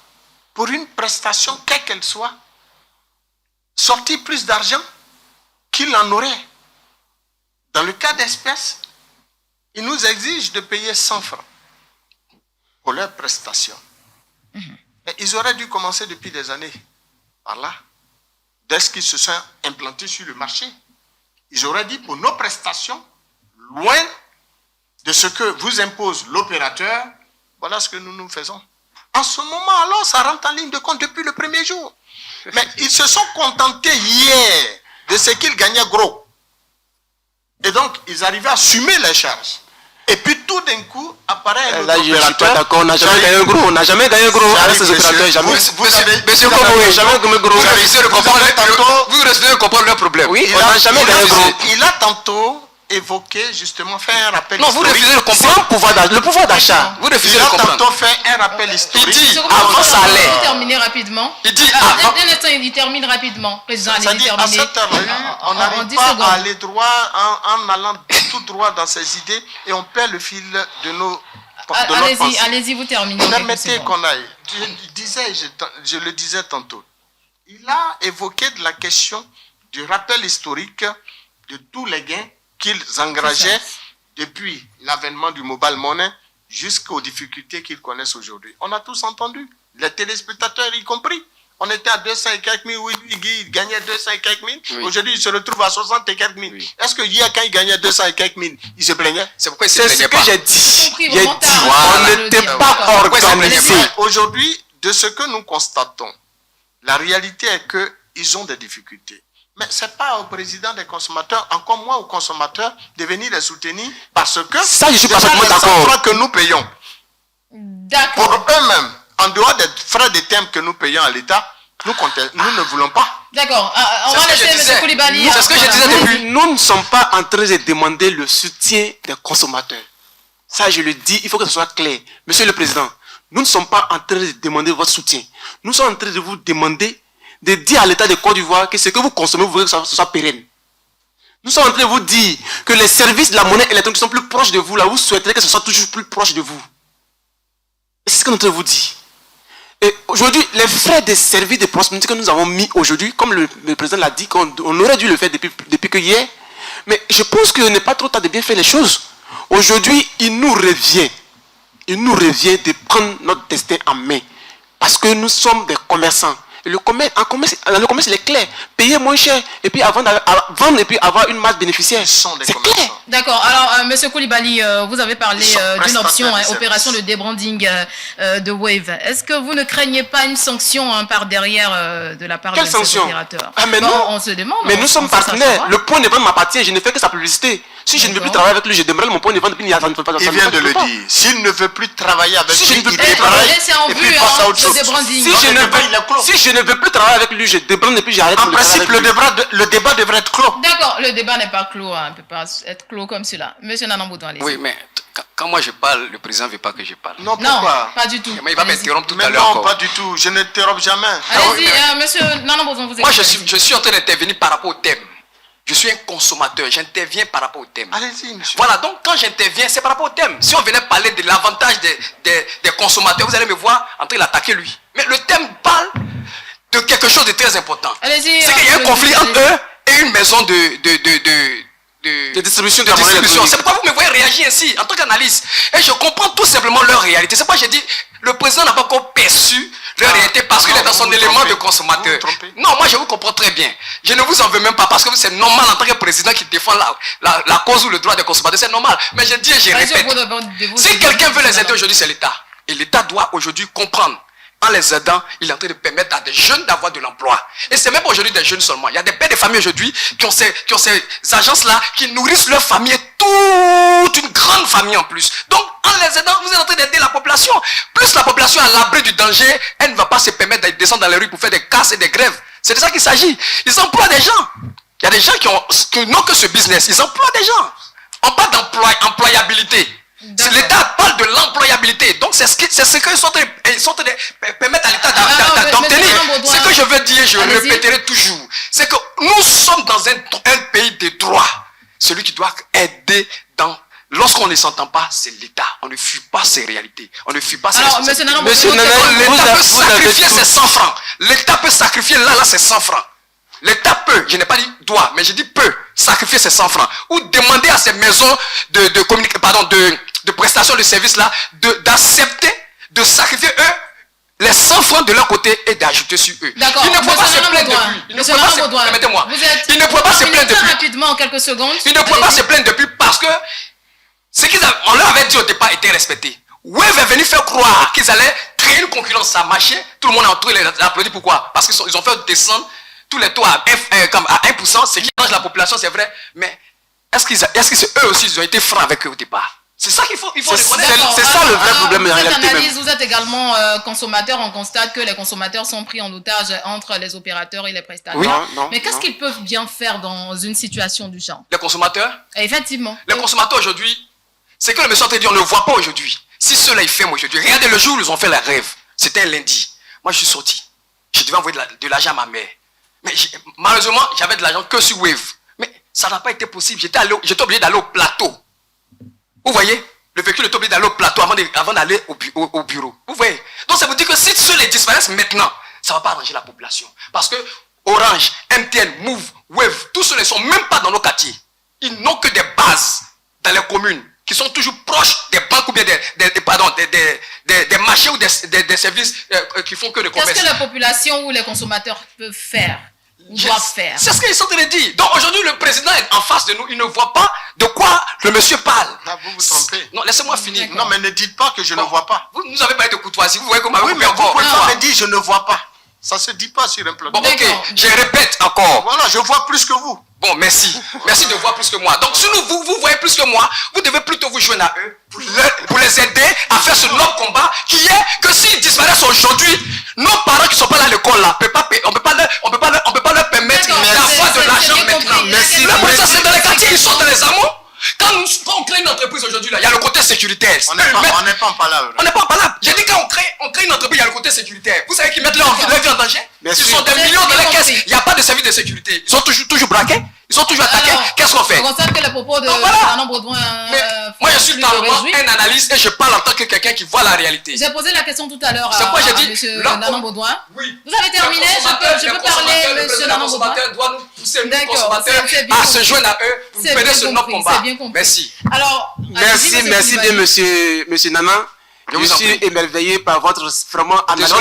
pour une prestation, quelle qu'elle soit, sortir plus d'argent qu'il en aurait. Dans le cas d'espèces, ils nous exigent de payer 100 francs pour leurs prestations. Mais ils auraient dû commencer depuis des années par là. Dès qu'ils se sont implantés sur le marché, ils auraient dit pour nos prestations, loin de ce que vous impose l'opérateur, voilà ce que nous faisons. En ce moment, alors, ça rentre en ligne de compte depuis le premier jour. Mais ils se sont contentés hier de ce qu'ils gagnaient gros. Et donc, ils arrivaient à assumer les charges. Et puis tout d'un coup, apparaît un là, opérateur. Je ne suis pas d'accord, on n'a jamais gagné gros. On n'a jamais gagné gros avec ces opérateurs. Jamais. Monsieur Kobo, jamais gagné gros. Vous refusez de comprendre leur problème. Oui, on n'a jamais gagné gros. Il a tantôt évoqué, justement, fait un rappel historique. Non, vous refusez de comprendre. Le pouvoir d'achat. Vous refusez de comprendre. Il a tantôt fait un rappel historique. Il dit, avant ça allait. Il terminer rapidement. Il dit, un instant, il termine rapidement. Président, allez-y, terminer. À cette heure-là, on n'arrive pas à aller droit en allant tout droit dans ses idées et on perd le fil de nos... Allez-y, vous terminez. Permettez qu'on aille. Je le disais tantôt. Il a évoqué de la question du rappel historique de tous les gains qu'ils engageaient depuis l'avènement du mobile money jusqu'aux difficultés qu'ils connaissent aujourd'hui. On a tous entendu, les téléspectateurs y compris. On était à 200 et quelques mille, oui, il gagnait 200 et quelques mille. Oui. Aujourd'hui, il se retrouve à 60 et quelques mille. Oui. Est-ce que hier, quand il gagnait 200 et quelques mille, il se plaignait? C'est pourquoi il se plaignait pas. C'est ce que j'ai dit. J'ai dit, on n'était pas organisé. Aujourd'hui, de ce que nous constatons, la réalité est qu'ils ont des difficultés. Mais ce n'est pas au président des consommateurs, encore moins aux consommateurs, de venir les soutenir parce que ça, je suis parfaitement d'accord. Que nous payons. Pour eux-mêmes, en dehors des frais de terme que nous payons à l'État, nous ne voulons pas. D'accord. On va laisser M. Koulibaly. C'est ce que je disais depuis. Nous ne sommes pas en train de demander le soutien des consommateurs. Ça, je le dis, il faut que ce soit clair. Monsieur le Président, nous ne sommes pas en train de demander votre soutien. Nous sommes en train de vous demander de dire à l'État de Côte d'Ivoire que ce que vous consommez, vous voulez que ce soit pérenne. Nous sommes en train de vous dire que les services de la monnaie électronique sont plus proches de vous, là, vous souhaiterez que ce soit toujours plus proche de vous. C'est ce que nous train de vous dire. Et aujourd'hui, les frais de services de proximité que nous avons mis aujourd'hui, comme le président l'a dit, on aurait dû le faire depuis que hier, mais je pense qu'il n'est pas trop tard de bien faire les choses. Aujourd'hui, il nous revient de prendre notre destin en main, parce que nous sommes des commerçants. Et le commerce, il est clair. Payer moins cher et puis vendre et puis avoir une masse bénéficiaire. C'est clair. D'accord. Alors, M. Koulibaly, vous avez parlé d'une option, opération de débranding de Wave. Est-ce que vous ne craignez pas une sanction par derrière de la part de ces opérateurs? Mais bon, non. On se demande. Mais nous sommes partenaires. Le point de vente m'appartient. Je ne fais que sa publicité. Si je ne veux plus travailler avec lui, je débrande mon point de vente. Il vient de le dire. S'il ne veut plus travailler avec lui, il débrande. Laissez en vue le débranding. Si je ne veux plus travailler avec lui, je débrande et puis j'arrête. En principe, le débat devrait être clos. D'accord, le débat n'est pas clos. Il ne peut pas être clos comme cela. Monsieur Nanamboudou, allez-y. Oui, mais quand moi je parle, le président ne veut pas que je parle. Non, pourquoi? Pas du tout. Mais il va m'interrompre tout à l'heure. Non, pas du tout. Je n'interromps jamais. Allez-y, monsieur Nanamboudou, vous écoutez. Moi, je suis en train d'intervenir par rapport au thème. Je suis un consommateur, j'interviens par rapport au thème. Allez-y, monsieur. Voilà, donc quand j'interviens, c'est par rapport au thème. Si on venait parler de l'avantage des consommateurs, vous allez me voir en train d'attaquer lui. Mais le thème parle de quelque chose de très important. Allez-y. C'est qu'il y a un conflit entre eux et une maison de distribution. C'est pourquoi vous me voyez réagir ainsi, en tant qu'analyste. Et je comprends tout simplement leur réalité. C'est pourquoi j'ai dit, le président n'a pas encore perçu leur réalité parce qu'il est dans son élément de consommateur. Non, moi je vous comprends très bien. Je ne vous en veux même pas parce que c'est normal en tant que président qui défend la cause ou le droit des consommateurs. C'est normal. Mais je dis et je répète, si quelqu'un veut les aider aujourd'hui, c'est l'État. Et l'État doit aujourd'hui comprendre. En les aidant, il est en train de permettre à des jeunes d'avoir de l'emploi. Et c'est même pas aujourd'hui des jeunes seulement. Il y a des pères de famille aujourd'hui qui ont ces agences-là, qui nourrissent leur famille, toute une grande famille en plus. Donc, en les aidant, vous êtes en train d'aider la population. Plus la population est à l'abri du danger, elle ne va pas se permettre de descendre dans les rues pour faire des casses et des grèves. C'est de ça qu'il s'agit. Ils emploient des gens. Il y a des gens qui n'ont que ce business. Ils emploient des gens. On parle d'employabilité. L'État parle de l'employabilité. Donc c'est ce qu'ils sont en train de permettre à l'État d'obtenir. Ce que je veux dire, je répéterai toujours, c'est que nous sommes dans un pays de droit. Celui qui doit aider lorsqu'on ne s'entend pas, c'est l'État. On ne fuit pas ces réalités. On ne fuit pas ces responsabilités. L'État peut sacrifier ses 100 francs. L'État peut sacrifier là ses 100 francs. L'État peut, je n'ai pas dit doit, mais je dis peut sacrifier ses 100 francs. Ou demander à ces maisons de prestations de services là, d'accepter, de sacrifier eux, les 100 francs de leur côté et d'ajouter sur eux. D'accord. Il ne faut pas se plaindre depuis. Il ne faut pas se plaindre. Permettez-moi. Il ne faut pas se plaindre depuis. Rapidement, en quelques secondes. Il ne faut pas se plaindre depuis parce que ce qu'on leur avait dit au départ était respecté. Wave est venu faire croire qu'ils allaient créer une concurrence, ça marchait. Tout le monde a entouré les applaudis. Pourquoi? Parce qu'ils ont fait descendre tous les taux à 1%, ce qui arrange la population, c'est vrai. Mais est-ce que eux aussi, ils ont été francs avec eux au départ? C'est ça qu'il faut reconnaître. C'est ça le vrai problème de la réalité même. Vous êtes également consommateur. On constate que les consommateurs sont pris en otage entre les opérateurs et les prestataires. Oui. Mais qu'est-ce qu'ils peuvent bien faire dans une situation du genre? Les consommateurs? Effectivement. Les consommateurs aujourd'hui, c'est que le monsieur a dit, on ne le voit pas aujourd'hui. Si ceux-là, ils ferment aujourd'hui. Regardez le jour où ils ont fait la rêve. C'était un lundi. Moi, je suis sorti. Je devais envoyer de l'argent à ma mère. Mais malheureusement, j'avais de l'argent que sur Wave. Mais ça n'a pas été possible. J'étais obligé d'aller au plateau. Vous voyez? Le véhicule est obligé d'aller au plateau avant d'aller au bureau. Vous voyez? Donc ça veut dire que si ceux-là disparaissent maintenant, ça ne va pas arranger la population. Parce que Orange, MTN, Move, Wave, tous ceux-là ne sont même pas dans nos quartiers. Ils n'ont que des bases dans les communes qui sont toujours proches des banques ou bien des marchés ou des services qui font que le commerce. Qu'est-ce que la population ou les consommateurs peuvent faire? C'est ce qu'ils sont en train de dire. Donc aujourd'hui, le président est en face de nous. Il ne voit pas de quoi le monsieur parle. Là, vous vous trompez. Non, laissez-moi finir. Non, mais ne dites pas que je ne vois pas. Vous nous avez parlé de courtoisie. Vous voyez comment oui, mais vous pouvez pas me dire je ne vois pas. Ça ne se dit pas sur un plateau. Bon, ok, je répète encore. Voilà, je vois plus que vous. Bon, merci. Merci de voir plus que moi. Donc, si vous voyez plus que moi, vous devez plutôt vous joindre à eux pour les aider à faire ce noble combat qui est que s'ils disparaissent aujourd'hui, nos parents qui ne sont pas là à l'école là, on ne peut pas leur permettre d'avoir de l'argent maintenant. Le président, c'est dans les quartiers, ils sont dans les amours. Quand on crée une entreprise aujourd'hui, il y a le côté sécuritaire. On n'est pas en palabre. On n'est pas en palabre. J'ai dit quand on crée une entreprise, il y a le côté sécuritaire. Vous savez qu'ils mettent leur vie en danger? Ils sont des millions dans les caisses. Il n'y a pas de service de sécurité. Ils sont toujours braqués. Ils sont toujours attaqués. Qu'est-ce qu'on fait? On constate que les propos de Fernand Baudouin. Moi, je suis totalement un analyste et je parle en tant que quelqu'un qui voit la réalité. J'ai posé la question tout à l'heure à M. Fernand Baudouin. Oui. Vous avez terminé? Je peux parler, M. Fernand Baudouin? Le consommateur doit nous pousser, nous consommateurs, à se joindre à eux pour mener ce noble combat. Merci. Alors, merci bien, monsieur Nana. Je suis émerveillé par votre vraiment analyse. Je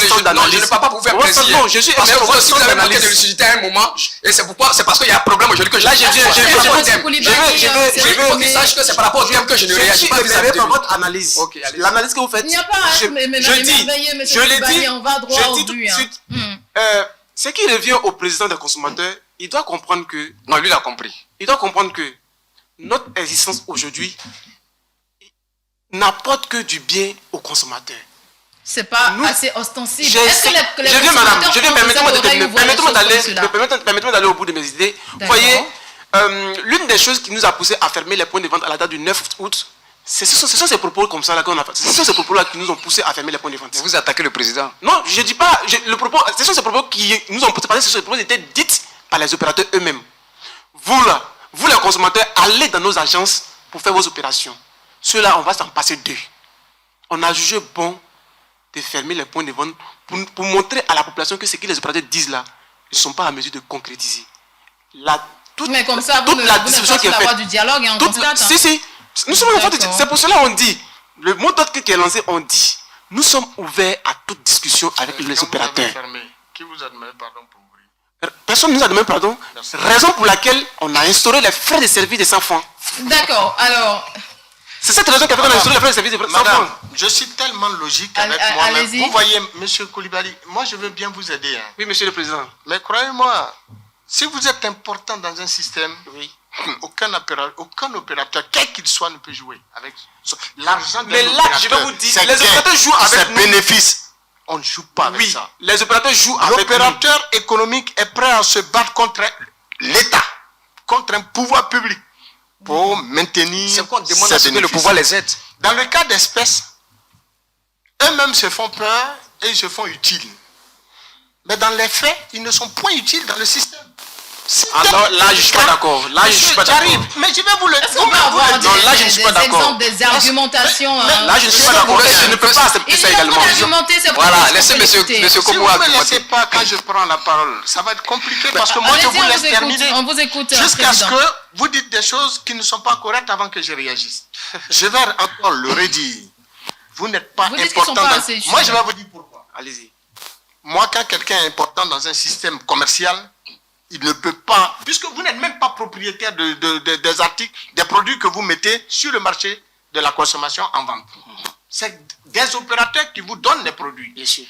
ne peux pas vous faire plaisir. Non, je suis émerveillé par votre analyse de lucidité à un moment. Et c'est parce qu'il y a un problème aujourd'hui que je vais sache que c'est par rapport au thème que je ne réagis pas vis-à-vis de votre analyse. L'analyse que vous faites. Il n'y a pas je l'ai dit, on va droit au but. Ce qui revient au président des consommateurs, il doit comprendre que... Non, lui, il a compris. Il doit comprendre que notre existence aujourd'hui n'apporte que du bien aux consommateurs. C'est pas assez ostensible. Je viens, madame, permettez-moi d'aller au bout de mes idées. Vous voyez, l'une des choses qui nous a poussé à fermer les points de vente à la date du 9 août, ce sont ces propos comme ça là qu'on a fait. Ce sont ces propos là qui nous ont poussé à fermer les points de vente. Vous attaquez le président? Non, je dis pas. Ce sont ces propos qui nous ont poussé parce que ces propos étaient dites par les opérateurs eux-mêmes. Vous les consommateurs, allez dans nos agences pour faire vos opérations. Ceux-là, on va s'en passer d'eux. On a jugé bon de fermer les points de vente pour montrer à la population que ce que les opérateurs disent là, ils ne sont pas à mesure de concrétiser. Mais comme ça, vous n'êtes pas sur la voie du dialogue et on constate. Si. Nous sommes en voie du dialogue. C'est pour cela qu'on dit, le mot d'ordre qui est lancé, on dit, nous sommes ouverts à toute discussion avec les opérateurs. Qui vous a demandé pardon pour ouvrir? Personne ne nous a demandé pardon. Merci. Raison pour laquelle on a instauré les frais de service des enfants. D'accord, alors... C'est cette raison qui a fait qu'on a instauré les frais de service des enfants. Madame, je suis tellement logique avec moi-même. Vous voyez, monsieur Koulibaly, moi je veux bien vous aider. Hein. Oui, monsieur le président. Mais croyez-moi, si vous êtes important dans un système, aucun opérateur, quel qu'il soit, ne peut jouer avec l'argent de l'opérateur. Mais là, je vais vous dire, les opérateurs jouent avec ses bénéfices. On ne joue pas avec ça. Les opérateurs jouent avec l'opérateur économique est prêt à se battre contre l'État, contre un pouvoir public pour maintenir c'est quoi on demande à ce que le pouvoir les aide. Dans le cas d'espèces, eux-mêmes se font peur et ils se font utiles. Mais dans les faits, ils ne sont point utiles dans le système. Alors là, je ne suis pas d'accord. Là, je suis pas d'accord. Mais je vais vous le dire. Non, là, je ne suis pas d'accord. Des argumentations. Là, je ne suis pas d'accord. Je ne peux pas accepter ça également. Voilà, laissez monsieur Komo argumenter. Si vous ne me laissez pas quand je prends la parole, ça va être compliqué parce que moi, je vous laisse terminer. On vous écoute. Jusqu'à ce que vous dites des choses qui ne sont pas correctes avant que je réagisse. Je vais encore le redire. Vous n'êtes pas important. Moi, je vais vous dire pourquoi. Allez-y. Moi, quand quelqu'un est important dans un système commercial, il ne peut pas, puisque vous n'êtes même pas propriétaire des articles, des produits que vous mettez sur le marché de la consommation en vente. C'est des opérateurs qui vous donnent les produits. Bien sûr.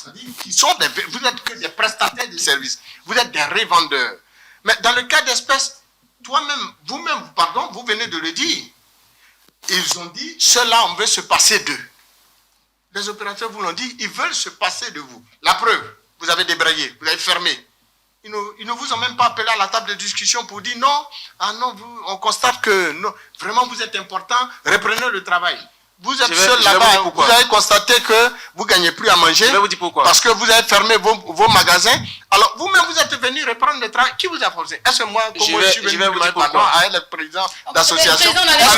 Vous n'êtes que des prestataires de services. Vous êtes des revendeurs. Mais dans le cas d'espèces, vous-même, vous venez de le dire. Ils ont dit, ceux-là, on veut se passer d'eux. Les opérateurs vous l'ont dit, ils veulent se passer de vous. La preuve, vous avez débrayé, vous avez fermé. Ils ne vous ont même pas appelé à la table de discussion pour dire non, on constate que non, vraiment vous êtes important, reprenez le travail. Vous êtes seul là-bas, vous avez constaté que vous ne gagnez plus à manger. Je vais vous dire pourquoi. Parce que vous avez fermé vos magasins. Alors vous-même vous êtes venu reprendre le travail. Qui vous a forcé? Est-ce que moi, comme je suis venu demander pardon à le président d'association, l'État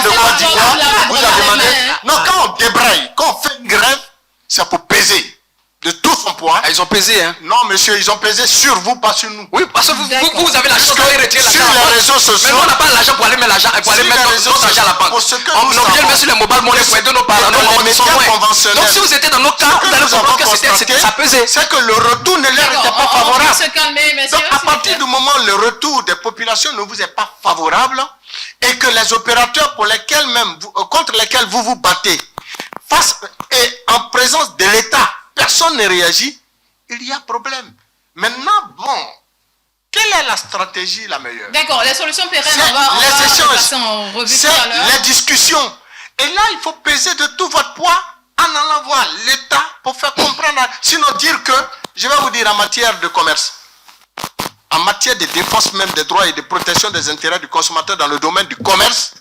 de Côte d'Ivoire vous a demandé. Non, quand on débraye, quand on fait une grève, c'est pour peser de tout son poids. Ils ont pesé, hein? Non, monsieur, ils ont pesé sur vous, pas sur nous. Oui, parce que vous avez l'argent pour aller retirer l'argent. Sur les réseaux sociaux. Mais nous, on n'a pas l'argent pour aller mettre l'argent, pour aller mettre notre argent à la banque. On vient le mettre sur les mobile money pour aider nos parents. Donc, si vous étiez dans nos cas, vous allez comprendre que ça pesait. C'est que le retour ne leur était pas favorable. Se calmer, messieurs, donc, à partir du moment où le retour des populations ne vous est pas favorable et que les opérateurs contre lesquels vous vous battez, et en présence de l'État, personne ne réagit, il y a problème. Maintenant, bon, quelle est la stratégie la meilleure? D'accord, les solutions pérennes, on va passer en revue tout à l'heure. Les discussions. Et là, il faut peser de tout votre poids en allant voir l'État pour faire comprendre. Sinon, dire que, je vais vous dire en matière de commerce, en matière de défense même des droits et de protection des intérêts du consommateur dans le domaine du commerce,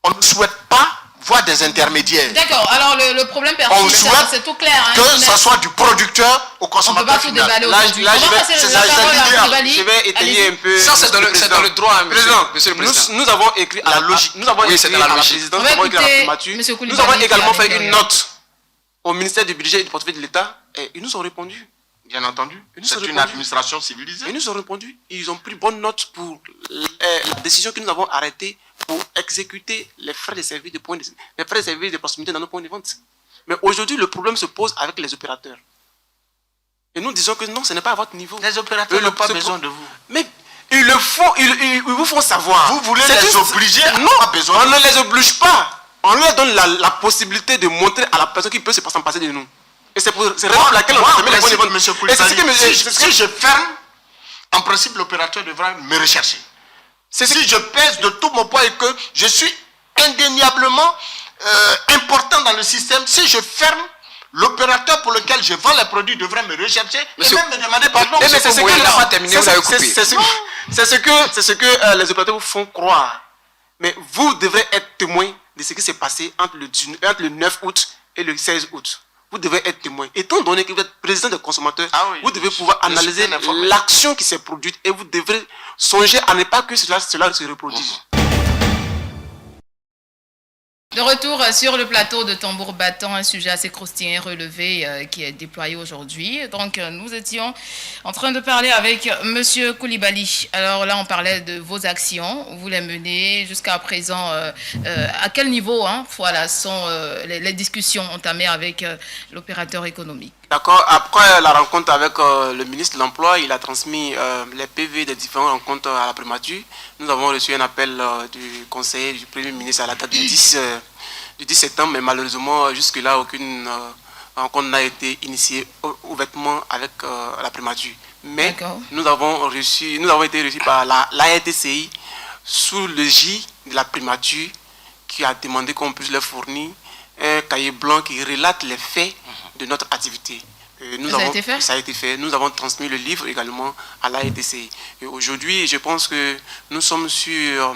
on ne souhaite pas voir des intermédiaires. D'accord, alors le problème persiste, c'est tout clair. Hein, que ce soit du producteur au consommateur. On ne peut pas tout déballer aujourd'hui. Je vais étayer un peu. Ça, c'est dans le droit, monsieur le président. Nous avons écrit la logique. Nous avons écrit à la présidence, nous avons écrit à la primature. Nous avons également fait une note au ministère du Budget et du Portefeuille de l'État et ils nous ont répondu. Bien entendu. C'est une administration civilisée. Ils nous ont répondu. Ils ont pris bonne note pour la décision que nous avons arrêtée pour exécuter les frais de service de proximité dans nos points de vente. Mais aujourd'hui, le problème se pose avec les opérateurs. Et nous disons que non, ce n'est pas à votre niveau. Les opérateurs n'ont pas besoin de vous. Mais ils vous font savoir. Vous voulez les obliger? Non, on ne les oblige pas. On leur donne la possibilité de montrer à la personne qui peut s'en passer de nous. Et c'est pour laquelle on a fermé les points de vente. Monsieur Koulibaly, si je ferme, en principe, l'opérateur devra me rechercher. Si je pèse de tout mon poids et que je suis indéniablement important dans le système, si je ferme, l'opérateur pour lequel je vends les produits devrait me rechercher et même me demander pardon. Mais c'est ce que n'a pas terminé, vous avez coupé. C'est ce que les opérateurs vous font croire. Mais vous devrez être témoin de ce qui s'est passé entre le 9 août et le 16 août. Vous devez être témoin. Étant donné que vous êtes président des consommateurs, vous devez pouvoir analyser l'action qui s'est produite et vous devrez songer à ne pas que cela se reproduise. De retour sur le plateau de Tambour Battant, un sujet assez croustillant et relevé qui est déployé aujourd'hui. Donc, nous étions en train de parler avec Monsieur Koulibaly. Alors là, on parlait de vos actions. Vous les menez jusqu'à présent. À quel niveau voilà, sont les discussions entamées avec l'opérateur économique? D'accord. Après la rencontre avec le ministre de l'Emploi, il a transmis les PV des différentes rencontres à la primature. Nous avons reçu un appel du conseiller du Premier ministre à la date du 10 septembre, mais malheureusement, jusque-là, aucune rencontre n'a été initiée ouvertement avec la primature. Mais nous avons été reçus par l'ARTCI sous le J de la primature qui a demandé qu'on puisse leur fournir un cahier blanc qui relate les faits de notre activité. Ça a été fait? Ça a été fait. Nous avons transmis le livre également à l'ARTCI. Et aujourd'hui, je pense que nous sommes sur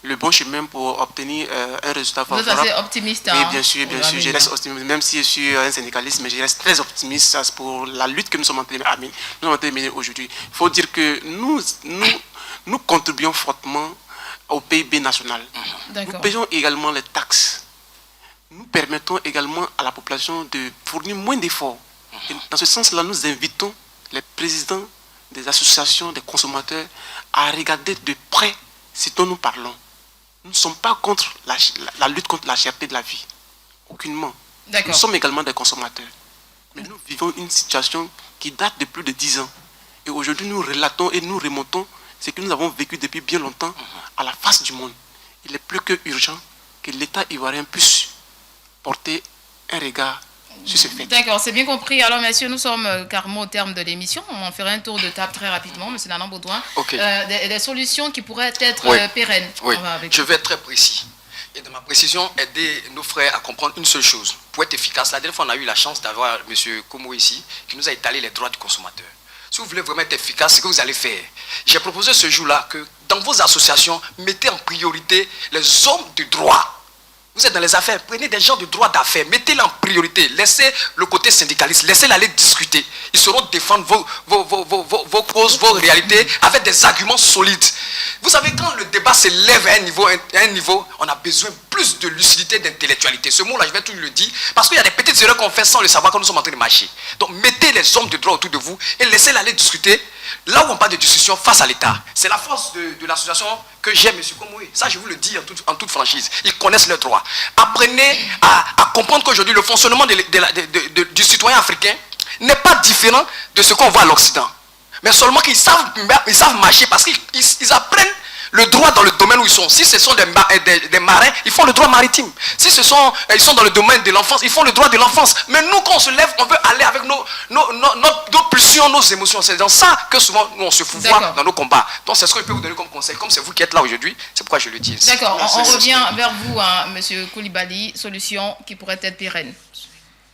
le bon chemin pour obtenir un résultat favorable. Vous êtes assez optimiste. Oui, bien sûr, je reste optimiste. Même si je suis un syndicaliste, mais je reste très optimiste pour la lutte que nous sommes en train de mener aujourd'hui. Il faut dire que nous contribuons fortement au PIB national. Nous payons également les taxes. Nous permettons également à la population de fournir moins d'efforts. Et dans ce sens-là, nous invitons les présidents des associations des consommateurs à regarder de près ce dont nous parlons. Nous ne sommes pas contre la lutte contre la cherté de la vie. Aucunement. Nous sommes également des consommateurs. Mais nous vivons une situation qui date de plus de 10 ans. Et aujourd'hui, nous relatons et nous remontons ce que nous avons vécu depuis bien longtemps à la face du monde. Il est plus que urgent que l'État ivoirien puisse porter un regard sur ce fait. D'accord, c'est bien compris. Alors, messieurs, nous sommes carrément au terme de l'émission. On ferait un tour de table très rapidement, monsieur Nanan Baudouin. Des solutions qui pourraient être pérennes. Oui, je vais être très précis. Et de ma précision, aider nos frères à comprendre une seule chose. Pour être efficace, la dernière fois, on a eu la chance d'avoir monsieur Komo ici, qui nous a étalé les droits du consommateur. Si vous voulez vraiment être efficace, c'est ce que vous allez faire. J'ai proposé ce jour-là que dans vos associations, mettez en priorité les hommes de droit. Vous êtes dans les affaires, prenez des gens de droit d'affaires, mettez-les en priorité, laissez le côté syndicaliste, laissez-les aller discuter. Ils sauront défendre vos causes, vos réalités avec des arguments solides. Vous savez, quand le débat s'élève à un niveau, on a besoin plus de lucidité, d'intellectualité. Ce mot-là, je vais toujours le dire, parce qu'il y a des petites erreurs qu'on fait sans le savoir quand nous sommes en train de marcher. Donc, mettez les hommes de droit autour de vous et laissez-les aller discuter. Là où on parle de discussion face à l'État, c'est la force de l'association que j'ai, M. Komoué. Ça, je vous le dis en toute franchise. Ils connaissent leurs droits. Apprenez à comprendre qu'aujourd'hui, le fonctionnement du citoyen africain n'est pas différent de ce qu'on voit à l'Occident. Mais seulement qu'ils savent marcher parce qu'ils apprennent le droit dans le domaine où ils sont. Si ce sont des marins, ils font le droit maritime. Si ils sont dans le domaine de l'enfance, ils font le droit de l'enfance. Mais nous, quand on se lève, on veut aller avec nos pulsions, nos émotions. C'est dans ça que souvent, nous, on se fouvoie dans nos combats. Donc, c'est ce que je peux vous donner comme conseil. Comme c'est vous qui êtes là aujourd'hui, c'est pourquoi je le dis. D'accord, on revient vers vous, monsieur Koulibaly. Solution qui pourrait être pérenne.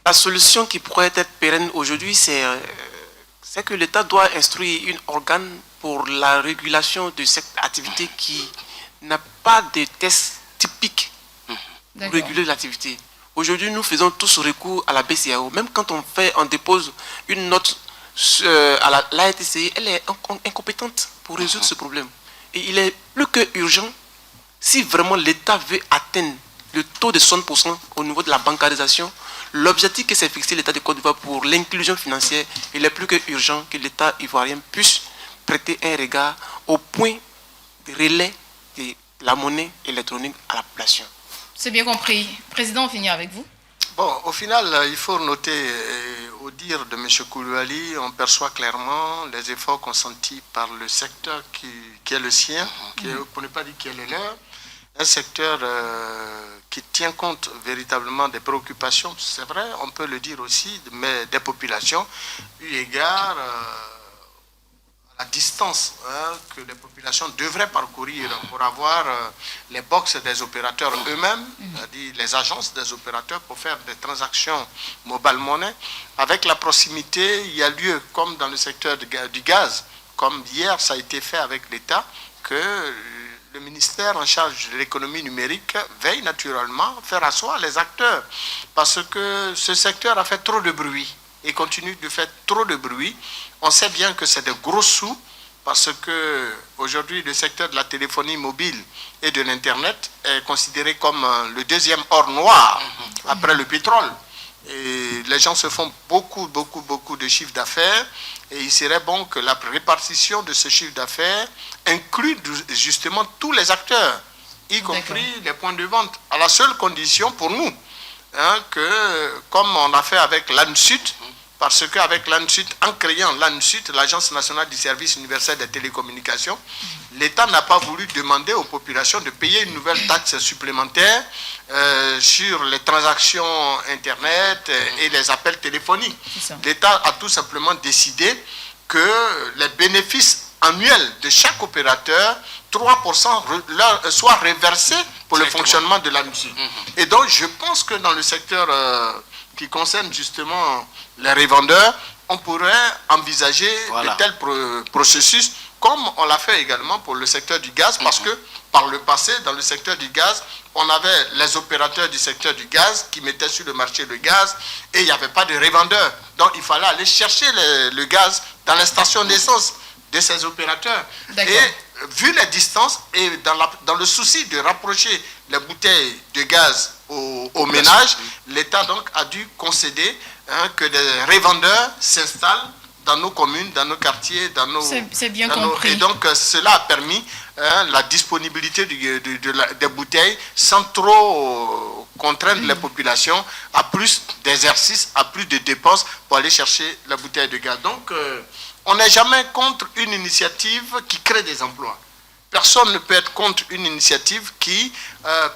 La solution qui pourrait être pérenne aujourd'hui, c'est que l'État doit instruire un organe pour la régulation de cette activité qui n'a pas de tests typiques pour réguler l'activité. Aujourd'hui, nous faisons tous recours à la BCAO. Même quand on dépose une note à l'ARTCI, elle est incompétente pour résoudre ce problème. Et il est plus que urgent, si vraiment l'État veut atteindre le taux de 60% au niveau de la bancarisation, l'objectif que s'est fixé l'État de Côte d'Ivoire pour l'inclusion financière, il est plus que urgent que l'État ivoirien puisse prêter un regard au point de relais de la monnaie électronique à la population. C'est bien compris. Président, on finit avec vous. Bon, au final, il faut noter, au dire de M. Koulibaly, on perçoit clairement les efforts consentis par le secteur qui est le sien, pour ne pas dire qui est le leur. Un secteur qui tient compte véritablement des préoccupations, c'est vrai, on peut le dire aussi, mais des populations, eu égard à la distance que les populations devraient parcourir pour avoir les box des opérateurs eux-mêmes, c'est-à-dire les agences des opérateurs pour faire des transactions mobile money. Avec la proximité, il y a lieu, comme dans le secteur du gaz, comme hier ça a été fait avec l'État, que le ministère en charge de l'économie numérique veille naturellement à faire asseoir les acteurs parce que ce secteur a fait trop de bruit et continue de faire trop de bruit. On sait bien que c'est de gros sous parce que aujourd'hui le secteur de la téléphonie mobile et de l'Internet est considéré comme le deuxième or noir après le pétrole. Et les gens se font beaucoup de chiffres d'affaires, et il serait bon que la répartition de ce chiffre d'affaires inclue justement tous les acteurs, y compris les points de vente, à la seule condition pour nous, que comme on a fait avec l'ANSUT, parce qu'avec l'ANSUT, en créant l'ANSUT, l'Agence nationale du service universel des télécommunications, l'État n'a pas voulu demander aux populations de payer une nouvelle taxe supplémentaire sur les transactions Internet et les appels téléphoniques. L'État a tout simplement décidé que les bénéfices annuels de chaque opérateur, 3% soient reversés pour le fonctionnement de l'ANSUT. Et donc, je pense que dans le secteur qui concerne justement les revendeurs, on pourrait envisager de tels processus, comme on l'a fait également pour le secteur du gaz, parce que par le passé, dans le secteur du gaz, on avait les opérateurs du secteur du gaz qui mettaient sur le marché le gaz, et il n'y avait pas de revendeurs. Donc il fallait aller chercher le gaz dans les stations d'essence de ces opérateurs. Et vu les distances, et dans le souci de rapprocher les bouteilles de gaz aux ménages, l'État donc a dû concéder que des revendeurs s'installent dans nos communes, dans nos quartiers, dans nos... C'est bien compris. Et donc cela a permis la disponibilité des bouteilles sans trop contraindre les populations à plus d'exercices, à plus de dépenses pour aller chercher la bouteille de gaz. Donc on n'est jamais contre une initiative qui crée des emplois. Personne ne peut être contre une initiative qui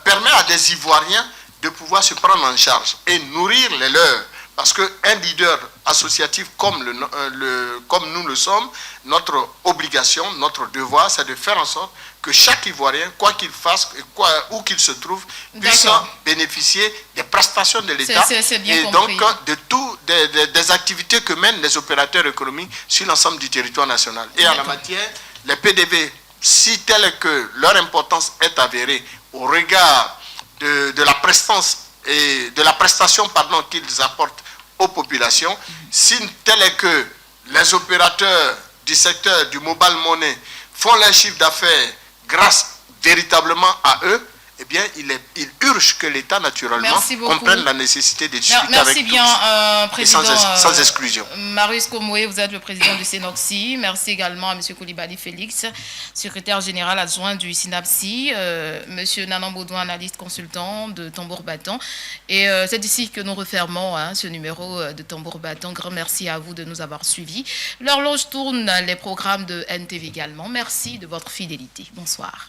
permet à des Ivoiriens de pouvoir se prendre en charge et nourrir les leurs. Parce qu'un leader associatif comme nous le sommes, notre obligation, notre devoir, c'est de faire en sorte que chaque Ivoirien, quoi qu'il fasse, où qu'il se trouve, puisse bénéficier des prestations de l'État et donc des activités que mènent les opérateurs économiques sur l'ensemble du territoire national. Et en la matière, les PDV, si tel est que leur importance est avérée au regard de la prestance et de la prestation qu'ils apportent aux populations, si tel est que les opérateurs du secteur du mobile money font leur chiffre d'affaires grâce véritablement à eux, eh bien, il urge que l'État, naturellement, comprenne la nécessité de discuter avec tous, sans exclusion. Marius Komoué, vous êtes le président du SENOXI. Merci également à M. Koulibaly Félix, secrétaire général adjoint du SYNAPSI, M. Nanan Baudouin, analyste consultant de Tambour-Battant. Et c'est ici que nous refermons ce numéro de Tambour-Battant. Grand merci à vous de nous avoir suivis. L'horloge tourne, les programmes de NTV également. Merci de votre fidélité. Bonsoir.